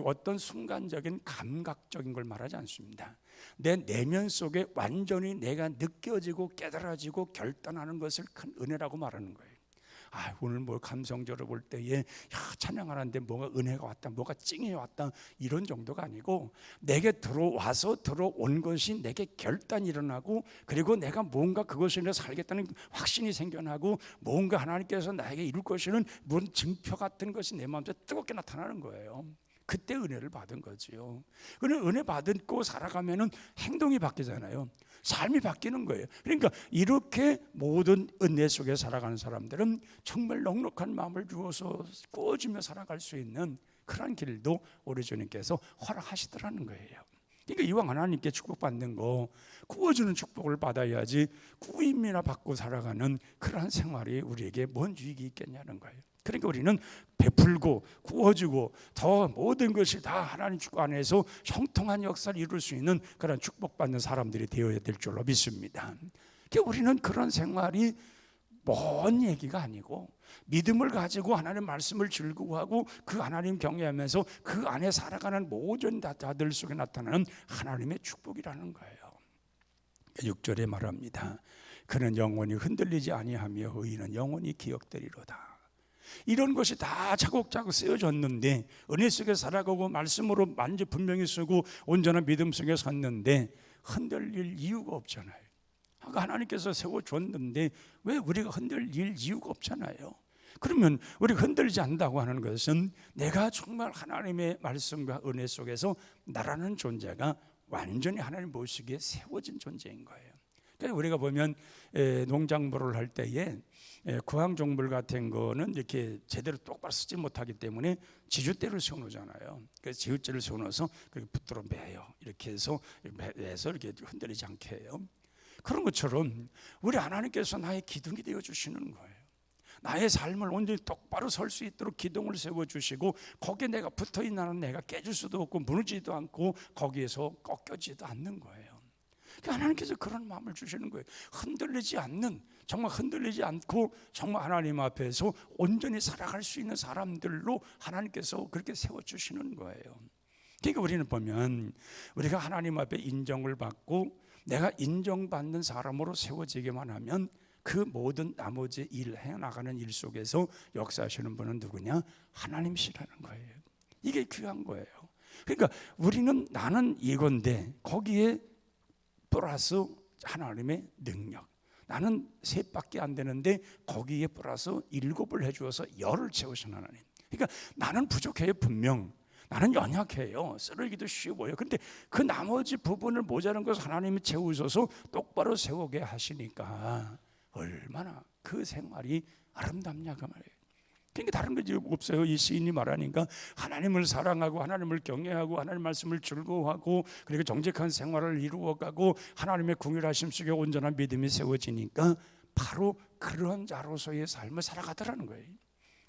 어떤 순간적인 감각적인 걸 말하지 않습니다. 내 내면 속에 완전히 내가 느껴지고 깨달아지고 결단하는 것을 큰 은혜라고 말하는 거예요. 오늘 뭐 감성적으로 볼 때에 찬양하는데 뭐가 은혜가 왔다, 뭐가 찡이 왔다, 이런 정도가 아니고 내게 들어온 것이 내게 결단이 일어나고, 그리고 내가 뭔가 그것을 위해 살겠다는 확신이 생겨나고, 뭔가 하나님께서 나에게 이룰 것이는 무슨 증표 같은 것이 내 마음에 뜨겁게 나타나는 거예요. 그때 은혜를 받은 거지요. 그는 은혜 받고 살아가면은 행동이 바뀌잖아요. 삶이 바뀌는 거예요. 그러니까 이렇게 모든 은혜 속에 살아가는 사람들은 정말 넉넉한 마음을 주어서 꾸어주며 살아갈 수 있는 그런 길도 우리 주님께서 허락하시더라는 거예요. 그러니까 이왕 하나님께 축복받는 거, 구워주는 축복을 받아야지 구임이나 받고 살아가는 그러한 생활이 우리에게 뭔 유익이 있겠냐는 거예요. 그러니까 우리는 베풀고 구워주고 더 모든 것이 다 하나님 축복 안에서 형통한 역사를 이룰 수 있는 그런 축복받는 사람들이 되어야 될 줄로 믿습니다. 그러니까 우리는 그런 생활이 먼 얘기가 아니고 믿음을 가지고 하나님의 말씀을 즐거워하고 그 하나님 경외하면서 그 안에 살아가는 모든 자들 속에 나타나는 하나님의 축복이라는 거예요. 6절에 말합니다. 그는 영원히 흔들리지 아니하며 의인은 영원히 기억되리로다. 이런 것이 다 차곡차곡 쓰여졌는데, 은혜 속에 살아가고 말씀으로 만지 분명히 쓰고 온전한 믿음 속에 섰는데 흔들릴 이유가 없잖아요. 하나님께서 세워줬는데 왜 우리가 흔들릴 이유가 없잖아요. 그러면 우리가 흔들리지 않는다고 하는 것은 내가 정말 하나님의 말씀과 은혜 속에서 나라는 존재가 완전히 하나님 보시기에 세워진 존재인 거예요. 그래서 우리가 보면 농작물을 할 때에 구황종물 같은 거는 이렇게 제대로 똑바로 쓰지 못하기 때문에 지주대를 세워놓잖아요. 그래서 지주대를 세워놓아서 붙들어 매요. 이렇게 해서 이렇게 흔들리지 않게 해요. 그런 것처럼 우리 하나님께서 나의 기둥이 되어 주시는 거예요. 나의 삶을 온전히 똑바로 설 수 있도록 기둥을 세워주시고, 거기에 내가 붙어있는 내가 깨질 수도 없고 무너지지도 않고 거기에서 꺾여지도 않는 거예요. 하나님께서 그런 마음을 주시는 거예요. 흔들리지 않는, 정말 흔들리지 않고 정말 하나님 앞에서 온전히 살아갈 수 있는 사람들로 하나님께서 그렇게 세워주시는 거예요. 그러니까 우리는 보면 우리가 하나님 앞에 인정을 받고 내가 인정받는 사람으로 세워지기만 하면 그 모든 나머지 일, 해나가는 일 속에서 역사하시는 분은 누구냐? 하나님이시라는 거예요. 이게 귀한 거예요. 그러니까 우리는 나는 이건데 거기에 플러스 하나님의 능력. 나는 셋밖에 안 되는데 거기에 플러스 7을 해주어서 10을 채우신 하나님. 그러니까 나는 부족해요, 분명. 나는 연약해요. 쓰러지기도 쉬워요. 그런데 그 나머지 부분을 모자란 것을 하나님이 채우셔서 똑바로 세우게 하시니까 얼마나 그 생활이 아름답냐 그 말이에요. 그러니까 다른 게 없어요. 이 시인이 말하니까 하나님을 사랑하고 하나님을 경외하고 하나님 말씀을 즐거워하고 그리고 정직한 생활을 이루어가고 하나님의 궁휼하심 속에 온전한 믿음이 세워지니까 바로 그런 자로서의 삶을 살아가더라는 거예요.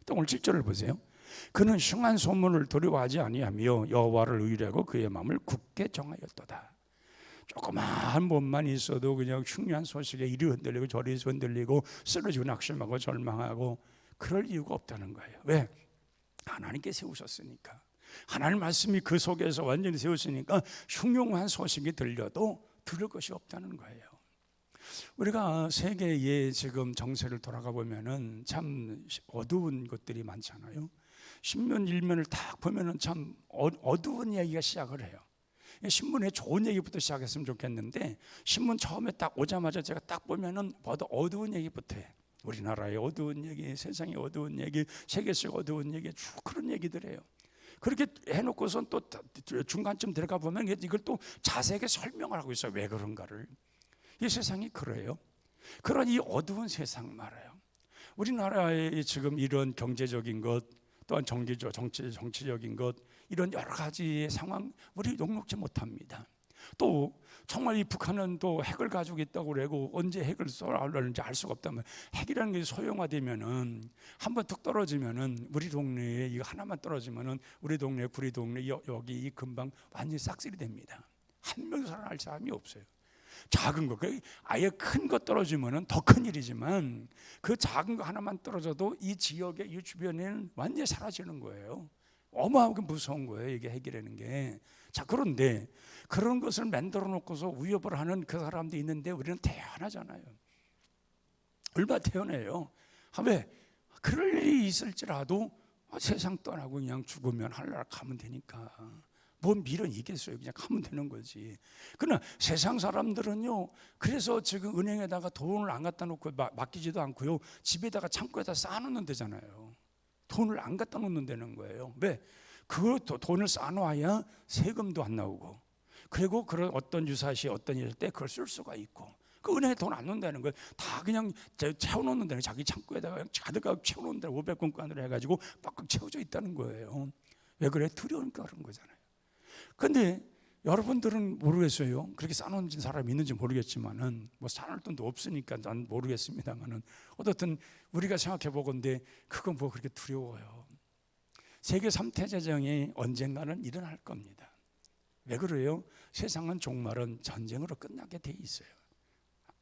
또 오늘 7절을 보세요. 그는 흉한 소문을 두려워하지 아니하며 여호와를 의뢰하고 그의 마음을 굳게 정하였도다. 조그마한 몸만 있어도 그냥 흉흉한 소식에 이리 흔들리고 저리 흔들리고 쓰러지고 낙심하고 절망하고 그럴 이유가 없다는 거예요. 왜? 하나님께 세우셨으니까. 하나님 말씀이 그 속에서 완전히 세웠으니까 흉흉한 소식이 들려도 들을 것이 없다는 거예요. 우리가 세계의 지금 정세를 돌아가 보면은 참 어두운 것들이 많잖아요. 신문 일면을 딱 보면은 참 어두운 이야기가 시작을 해요. 신문에 좋은 얘기부터 시작했으면 좋겠는데 신문 처음에 딱 오자마자 제가 딱 보면은 모두 어두운 얘기부터 해. 우리나라의 어두운 얘기, 세상의 어두운 얘기, 세계 속 어두운 얘기, 쭉 그런 얘기들 해요. 그렇게 해놓고선 또 중간쯤 들어가 보면 이걸 또 자세하게 설명을 하고 있어요. 왜 그런가를. 이 세상이 그래요. 그런 이 어두운 세상 말이에요. 우리나라의 지금 이런 경제적인 것, 또한 정치적인 것, 이런 여러 가지의 상황 우리 녹록지 못합니다. 또 정말 이 북한은 또 핵을 가지고 있다고 그러고 언제 핵을 쏘려는지 알 수가 없다면 핵이라는 게 소형화되면은 한번 툭 떨어지면은 우리 동네에 이거 하나만 떨어지면은 우리 동네 구리 동네 여기 이 근방 완전히 싹쓸이 됩니다. 한 명도 살아날 사람이 없어요. 작은 거, 아예 큰 거 떨어지면은 더 큰 일이지만 그 작은 거 하나만 떨어져도 이 지역의 이 주변에는 완전히 사라지는 거예요. 어마어마하게 무서운 거예요, 이게 핵이라는 게. 자, 그런데 그런 것을 만들어 놓고서 위협을 하는 그 사람도 있는데 우리는 태어나잖아요. 얼마나 태어나요? 왜? 그럴 일이 있을지라도 세상 떠나고 그냥 죽으면 하늘나라 가면 되니까. 뭔 미련이 있겠어요? 그냥 가면 되는 거지. 그러나 세상 사람들은요, 그래서 지금 은행에다가 돈을 안 갖다 놓고 맡기지도 않고요, 집에다가 창고에다 쌓아놓는 데잖아요. 돈을 안 갖다 놓는 데는 거예요. 왜? 그 돈을 쌓아놔야 세금도 안 나오고, 그리고 그런 어떤 유사시 어떤 일 때 그걸 쓸 수가 있고, 그 은행에 돈 안 넣는다는 거예요. 다 그냥 채워놓는다는, 자기 창고에다가 그냥 가득하게 채워놓는다는, 500건간으로 해가지고 빡빡 채워져 있다는 거예요. 왜 그래? 두려우니까 그런 거잖아요. 근데 여러분들은 모르겠어요. 그렇게 쌓아놓은 사람이 있는지 모르겠지만은, 뭐 쌓아놓을 돈도 없으니까 난 모르겠습니다만은, 어떻든 우리가 생각해 보건데 그건 뭐 그렇게 두려워요. 세계 3대 재정이 언젠가는 일어날 겁니다. 왜 그래요? 세상은 종말은 전쟁으로 끝나게 돼 있어요.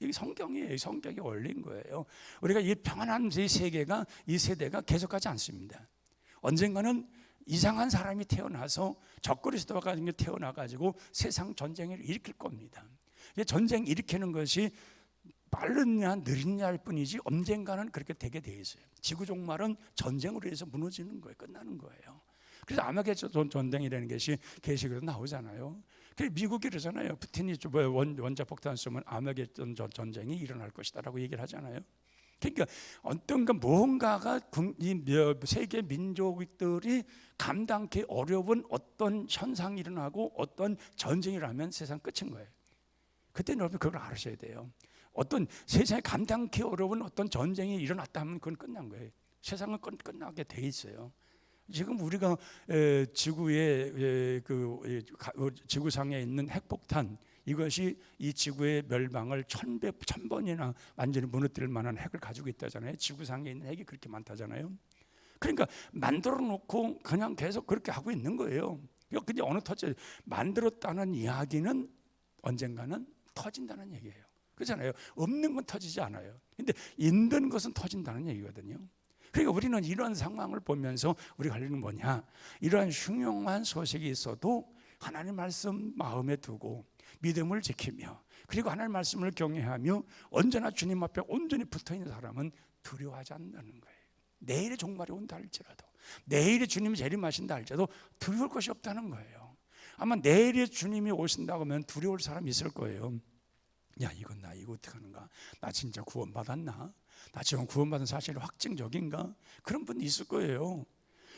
이게 성경이에요. 성경이 올린 거예요. 우리가 이 평안한 이 세계가, 이 세대가 계속하지 않습니다. 언젠가는 이상한 사람이 태어나서 적그리스도가 태어나가지고 세상 전쟁을 일으킬 겁니다. 전쟁 일으키는 것이 빠르냐 느리냐일 뿐이지 언젠가는 그렇게 되게 돼 있어요. 지구 종말은 전쟁으로 해서 무너지는 거예요. 끝나는 거예요. 그래서 아마겟돈 전쟁이라는 것이 계시록에도 나오잖아요. 그래서 미국이 그러잖아요. 푸틴이 원자폭탄 쏘면 아마겟돈 전쟁이 일어날 것이다라고 얘기를 하잖아요. 그러니까 어떤가 무언가가 이 세계 민족들이 감당하기 어려운 어떤 현상이 일어나고 어떤 전쟁이 일어나면 세상 끝인 거예요. 그때는 여러분 그걸 알으셔야 돼요. 어떤 세상에 감당하기 어려운 어떤 전쟁이 일어났다 하면 그건 끝난 거예요. 세상은 끝나게 돼 있어요. 지금 우리가 지구의 지구상에 있는 핵폭탄, 이것이 이 지구의 멸망을 1000번이나 완전히 무너뜨릴 만한 핵을 가지고 있다잖아요. 지구상에 있는 핵이 그렇게 많다잖아요. 그러니까 만들어 놓고 그냥 계속 그렇게 하고 있는 거예요. 근데 어느 터져 만들었다는 이야기는 언젠가는 터진다는 얘기예요. 그렇잖아요. 없는 건 터지지 않아요. 근데 있는 것은 터진다는 얘기거든요. 그러니까 우리는 이런 상황을 보면서 우리가 할 일은 뭐냐? 이러한 흉흉한 소식이 있어도 하나님 말씀 마음에 두고 믿음을 지키며, 그리고 하나님 말씀을 경외하며 언제나 주님 앞에 온전히 붙어있는 사람은 두려워하지 않는다는 거예요. 내일의 종말이 온다 할지라도, 내일이 주님이 재림하신다 할지라도 두려울 것이 없다는 거예요. 아마 내일에 주님이 오신다고 하면 두려울 사람이 있을 거예요. 야, 이건 나 이거 어떻게 하는가? 나 진짜 구원받았나? 나 지금 구원받은 사실이 확증적인가? 그런 분이 있을 거예요.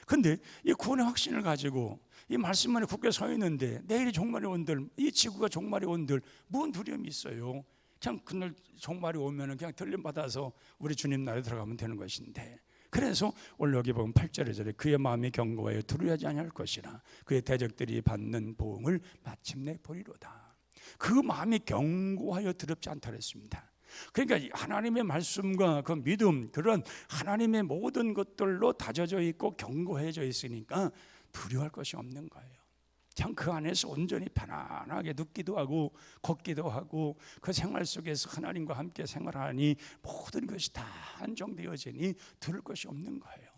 근데 이 구원의 확신을 가지고 이 말씀만에 굳게 서 있는데 내일이 종말이 온들, 이 지구가 종말이 온들 뭔 두려움이 있어요? 그냥 그날 종말이 오면 그냥 들림받아서 우리 주님 나라에 들어가면 되는 것인데, 그래서 오늘 여기 보면 8절에 저래 그의 마음이 견고하여 두려워하지 아니할 것이라 그의 대적들이 받는 보응을 마침내 보리로다. 그 마음이 견고하여 두렵지 않다 그랬습니다. 그러니까 하나님의 말씀과 그 믿음, 그런 하나님의 모든 것들로 다져져 있고 견고해져 있으니까 두려워할 것이 없는 거예요. 참 그 안에서 온전히 편안하게 눕기도 하고 걷기도 하고 그 생활 속에서 하나님과 함께 생활하니 모든 것이 다 안정되어지니 두려울 것이 없는 거예요.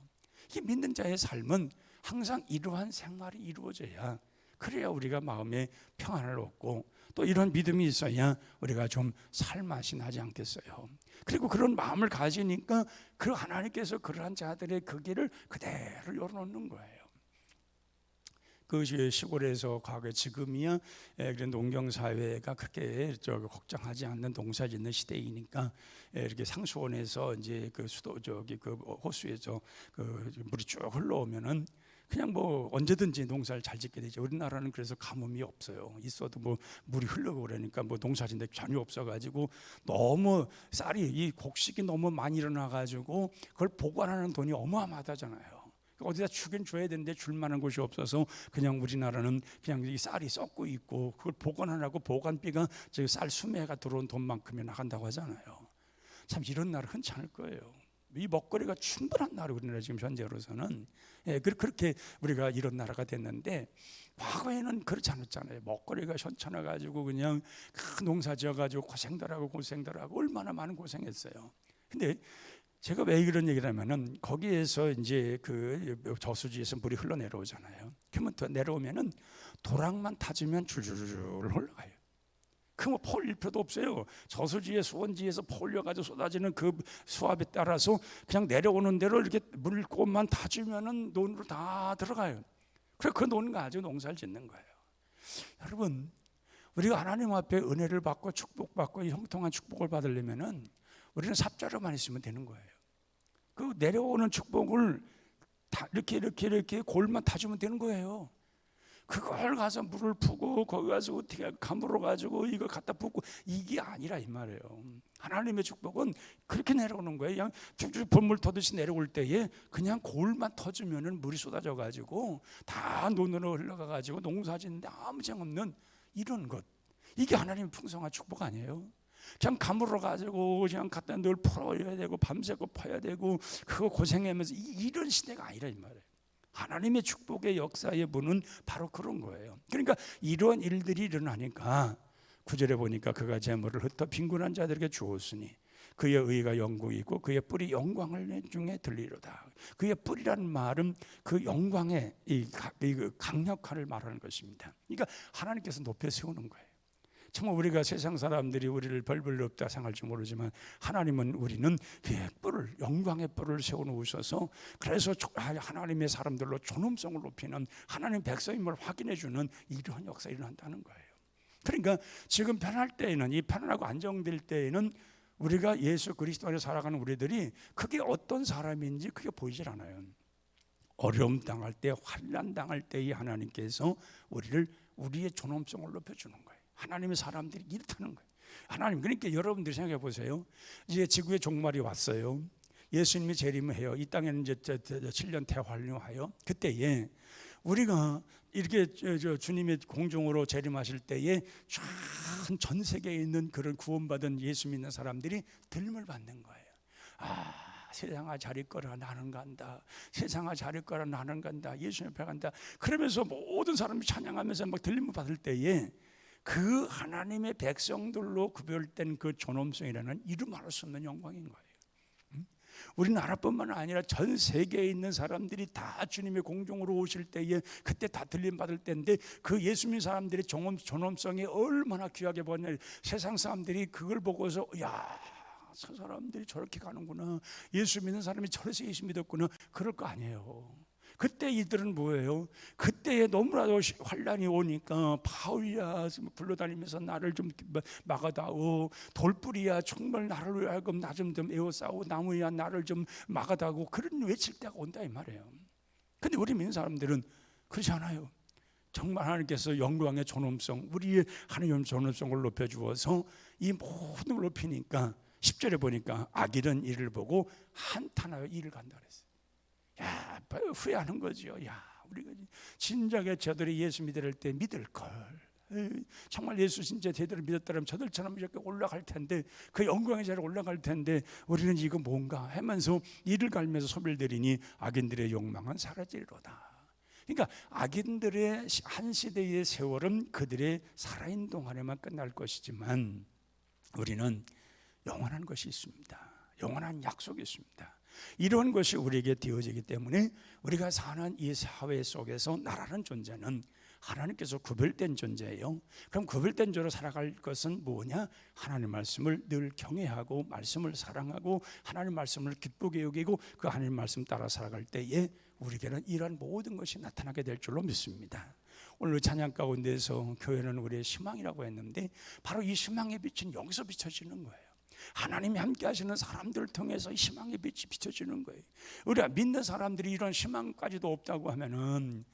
이 믿는 자의 삶은 항상 이러한 생활이 이루어져야, 그래야 우리가 마음에 평안을 얻고 또 이런 믿음이 있어야 우리가 좀 살맛이 나지 않겠어요. 그리고 그런 마음을 가지니까 그 하나님께서 그러한 자들의 그 길을 그대로 열어놓는 거예요. 그 시골에서 과거에 지금이야 그런 농경사회가 그렇게 걱정하지 않는 농사 짓는 시대이니까 이렇게 상수원에서 이제 그 수도 그 호수에서 그 물이 쭉 흘러오면은 그냥 뭐 언제든지 농사를 잘 짓게 되죠. 우리나라는 그래서 가뭄이 없어요. 있어도 뭐 물이 흘러고 그러니까 뭐 농사짓는데 전혀 없어가지고 너무 쌀이 이 곡식이 너무 많이 일어나가지고 그걸 보관하는 돈이 어마어마하다잖아요. 어디다 주긴 줘야 되는데 줄 만한 곳이 없어서 그냥 우리나라는 그냥 이 쌀이 썩고 있고 그걸 보관하라고 보관비가 쌀 수매가 들어온 돈만큼이 나간다고 하잖아요. 참 이런 나라 흔치 않을 거예요. 이 먹거리가 충분한 나라 우리나라 지금 현재로서는 그렇게 우리가 이런 나라가 됐는데 과거에는 그렇지 않았잖아요. 먹거리가 현찮아 가지고 그냥 농사 지어 가지고 고생들 하고 얼마나 많은 고생했어요. 근데 제가 왜 이런 얘기를 하면은 거기에서 이제 그 저수지에서 물이 흘러내려오잖아요. 그러면 더 내려오면은 도랑만 타주면 줄줄줄 흘러가요. 그뭐 폴릴 필요도 없어요. 저수지에 수원지에서 폴려가지고 쏟아지는 그 수압에 따라서 그냥 내려오는 대로 이렇게 물꽃만 타주면은 논으로 다 들어가요. 그래서 그 논 가지고 농사를 짓는 거예요. 여러분, 우리가 하나님 앞에 은혜를 받고 축복받고 형통한 축복을 받으려면은 우리는 삽자루만 있으면 되는 거예요. 그 내려오는 축복을 다 이렇게 골만 타주면 되는 거예요. 그걸 가서 물을 푸고 거기 가서 어떻게 가물어 가지고 이거 갖다 붓고 이게 아니라 이 말이에요. 하나님의 축복은 그렇게 내려오는 거예요. 그냥 쭉쭉 벌물 터듯이 내려올 때에 그냥 골만 터주면은 물이 쏟아져 가지고 다 논으로 흘러가 가지고 농사 짓는데 아무 쟁 없는 이런 것. 이게 하나님의 풍성한 축복 아니에요? 그냥 가물어 가지고 그냥 갖다 늘 풀어야 되고 밤새고 퍼야 되고 그거 고생하면서 이런 시대가 아니라 이 말이에요. 하나님의 축복의 역사의 문은 바로 그런 거예요. 그러니까 이런 일들이 일어나니까 9절에 보니까 그가 재물을 흩어 빈곤한 자들에게 주었으니 그의 의가 영광이고 그의 뿔이 영광을 중에 들리로다. 그의 뿔이라는 말은 그 영광의 이 강력함을 말하는 것입니다. 그러니까 하나님께서 높여 세우는 거예요. 정말 우리가 세상 사람들이 우리를 별별 없다 생각할지 모르지만 하나님은 우리는 그의 뿔을 영광의 뿔을 세워놓으셔서 그래서 하나님의 사람들로 존엄성을 높이는 하나님 백성임을 확인해주는 이러한 역사가 일어난다는 거예요. 그러니까 지금 편할 때에는 이 편안하고 안정될 때에는 우리가 예수 그리스도 안에 살아가는 우리들이 그게 어떤 사람인지 그게 보이질 않아요. 어려움 당할 때 환난 당할 때 이 하나님께서 우리의 존엄성을 높여주는 거예요. 하나님의 사람들이 이렇다는 거예요. 하나님, 그러니까 여러분들이 생각해 보세요. 이제 지구의 종말이 왔어요. 예수님이 재림해요. 이 땅에는 이제 7년 대환류하여 그때에 우리가 이렇게 주님의 공중으로 재림하실 때에 전 세계에 있는 그런 구원받은 예수 믿는 사람들이 들림을 받는 거예요. 세상아 잘 있거라 나는 간다. 세상아 잘 있거라 나는 간다. 예수 옆에 간다. 그러면서 모든 사람이 찬양하면서 막 들림을 받을 때에 그 하나님의 백성들로 구별된 그 존엄성이라는 이름할 수 없는 영광인 거예요. 우리나라뿐만 아니라 전 세계에 있는 사람들이 다 주님의 공중으로 오실 때에 그때 다 들림 받을 때인데 그 예수 믿는 사람들의 존엄성이 얼마나 귀하게 보냐. 세상 사람들이 그걸 보고서 저 사람들이 저렇게 가는구나. 예수 믿는 사람이 저래서 예수 믿었구나. 그럴 거 아니에요. 그때 이들은 뭐예요? 그때에 너무나도 환란이 오니까 바울이야 불러다니면서 나를 좀 막아다오. 돌뿌리야 정말 나를 하여금 나 좀 에워싸고 나무야 나를 좀 막아다오. 그런 외칠 때가 온다 이 말이에요. 근데 우리 믿는 사람들은 그렇지 않아요. 정말 하나님께서 영광의 존엄성, 우리의 하나님의 존엄성을 높여주어서 이 모든 걸 높이니까 10절에 보니까 악인은 이를 보고 한탄하여 이를 간다 그랬어요. 후회하는 거죠. 우리가 진작에 저들이 예수 믿을 때 믿을 걸. 정말 예수 진짜 제대로 믿었다면 저들처럼 이렇게 올라갈 텐데 그 영광의 자리에 올라갈 텐데 우리는 이거 뭔가 하면서 이를 갈면서 소멸되리니 악인들의 욕망은 사라지리로다. 그러니까 악인들의 한 시대의 세월은 그들의 살아있는 동안에만 끝날 것이지만 우리는 영원한 것이 있습니다. 영원한 약속이 있습니다. 이런 것이 우리에게 되어지기 때문에 우리가 사는 이 사회 속에서 나라는 존재는 하나님께서 구별된 존재예요. 그럼 구별된 자로 살아갈 것은 뭐냐? 하나님 말씀을 늘 경외하고 말씀을 사랑하고 하나님 말씀을 기쁘게 여기고 그 하나님 말씀 따라 살아갈 때에 우리에게는 이러한 모든 것이 나타나게 될 줄로 믿습니다. 오늘 찬양 가운데서 교회는 우리의 희망이라고 했는데 바로 이 희망의 빛은 여기서 비춰지는 거예요. 하나님이 함께 하시는 사람들을 통해서 희망의 빛이 비춰지는 거예요. 우리가 믿는 사람들이 이런 희망까지도 없다고 하면은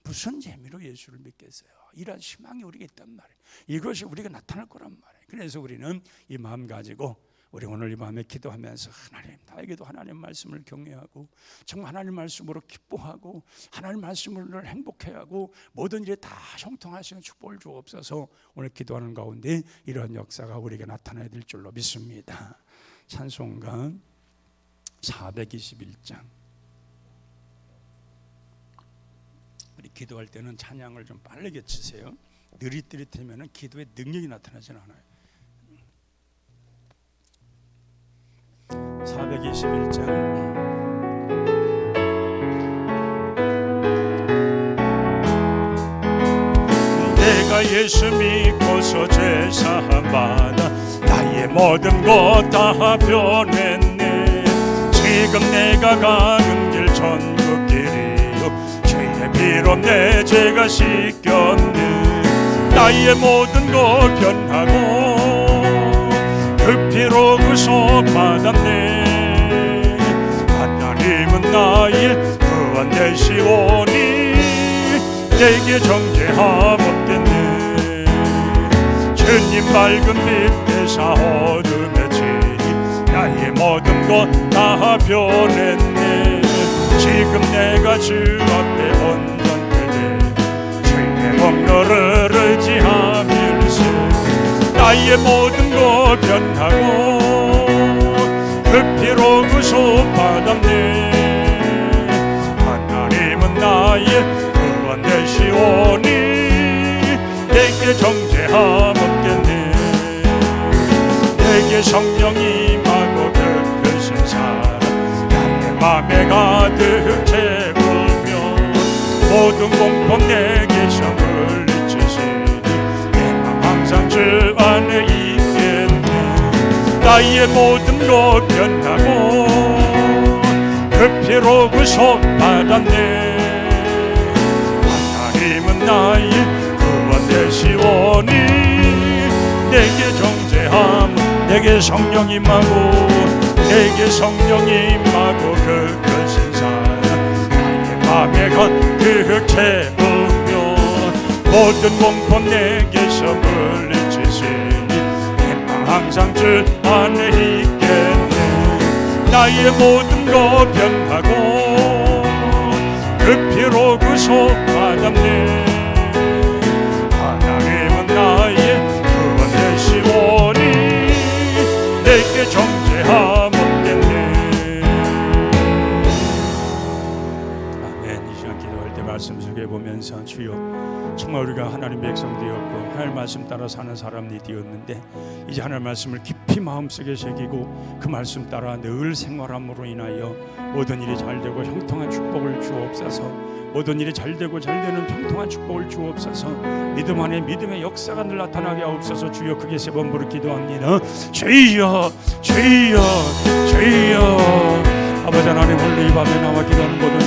무슨 재미로 예수를 믿겠어요? 이런 희망이 우리에게 있단 말이에요. 이것이 우리가 나타날 거란 말이에요. 그래서 우리는 이 마음 가지고 우리 오늘 이 밤에 기도하면서 하나님, 나에게도 하나님 말씀을 경외하고 정말 하나님 말씀으로 기뻐하고 하나님 말씀으로 행복해하고 모든 일에 다 형통할 수 있는 축복을 주옵소서. 오늘 기도하는 가운데 이런 역사가 우리에게 나타나야 될 줄로 믿습니다. 찬송가 421장. 우리 기도할 때는 찬양을 좀 빠르게 치세요. 느릿느릿하면 기도에 능력이 나타나지 않아요. 421장. 내가 예수 믿고서 제사함받아 나의 모든 것 다 변했네. 지금 내가 가는 길 천국길이요 죄의 피로 내 죄가 씻겼네. 나의 모든 것 변하고 그 피로 구속받았네. 하나님은 나의 구원 되시오니 내게 정죄함 없겠네. 주님 밝은 빛 대사 어둠의 진이 나의 모든 것 다 변했네. 지금 내가 주 앞에 온전케 돼 주의 공로를 의지하면서 나의 모든 것 변하고 그 피로 구속받았네. 하나님은 나의 구원 되시오니 내게 정죄함 없겠네. 내게 성령이 임하고 그크신 사랑 나의 맘에 가득 채우며 모든 공포 내게서 물리치시니 내 맘 항상 주 안에 있겠네. 나의 모든 것 변하고 그 피로 구속받았네. 하나님은 나의 구원 되시오니 내게 정죄함 내게 성령 임하고 내게 성령 임하고 그 크신 사랑 나의 맘에 가득 채우며 모든 공포 내게서 물리치시니 내 맘 항상 주 안에 있겠네. 나의 모든 것 변하고 그 피로 구속받았네. 하나님은 나의 구원 되시오니 내게 정죄함 없겠네. 아멘. 이 시간 기도할 때 말씀 속에 보면서 주여 정말 우리가 하나님 백성 되었고 하나님 말씀 따라 사는 사람이 되었는데 이제 하나님 말씀을 깊이 마음속에 새기고 그 말씀 따라 늘 생활함으로 인하여 모든 일이 잘되고 형통한 축복을 주옵소서. 모든 일이 잘되고 잘되는 평통한 축복을 주옵소서. 믿음 안에 믿음의 역사가 늘 나타나게 하옵소서. 주여 크게 세 번 부르 기도합니다. 주여 주여 주여. 아버지 하나님 오늘 이 밤에 나와 기도하는 모든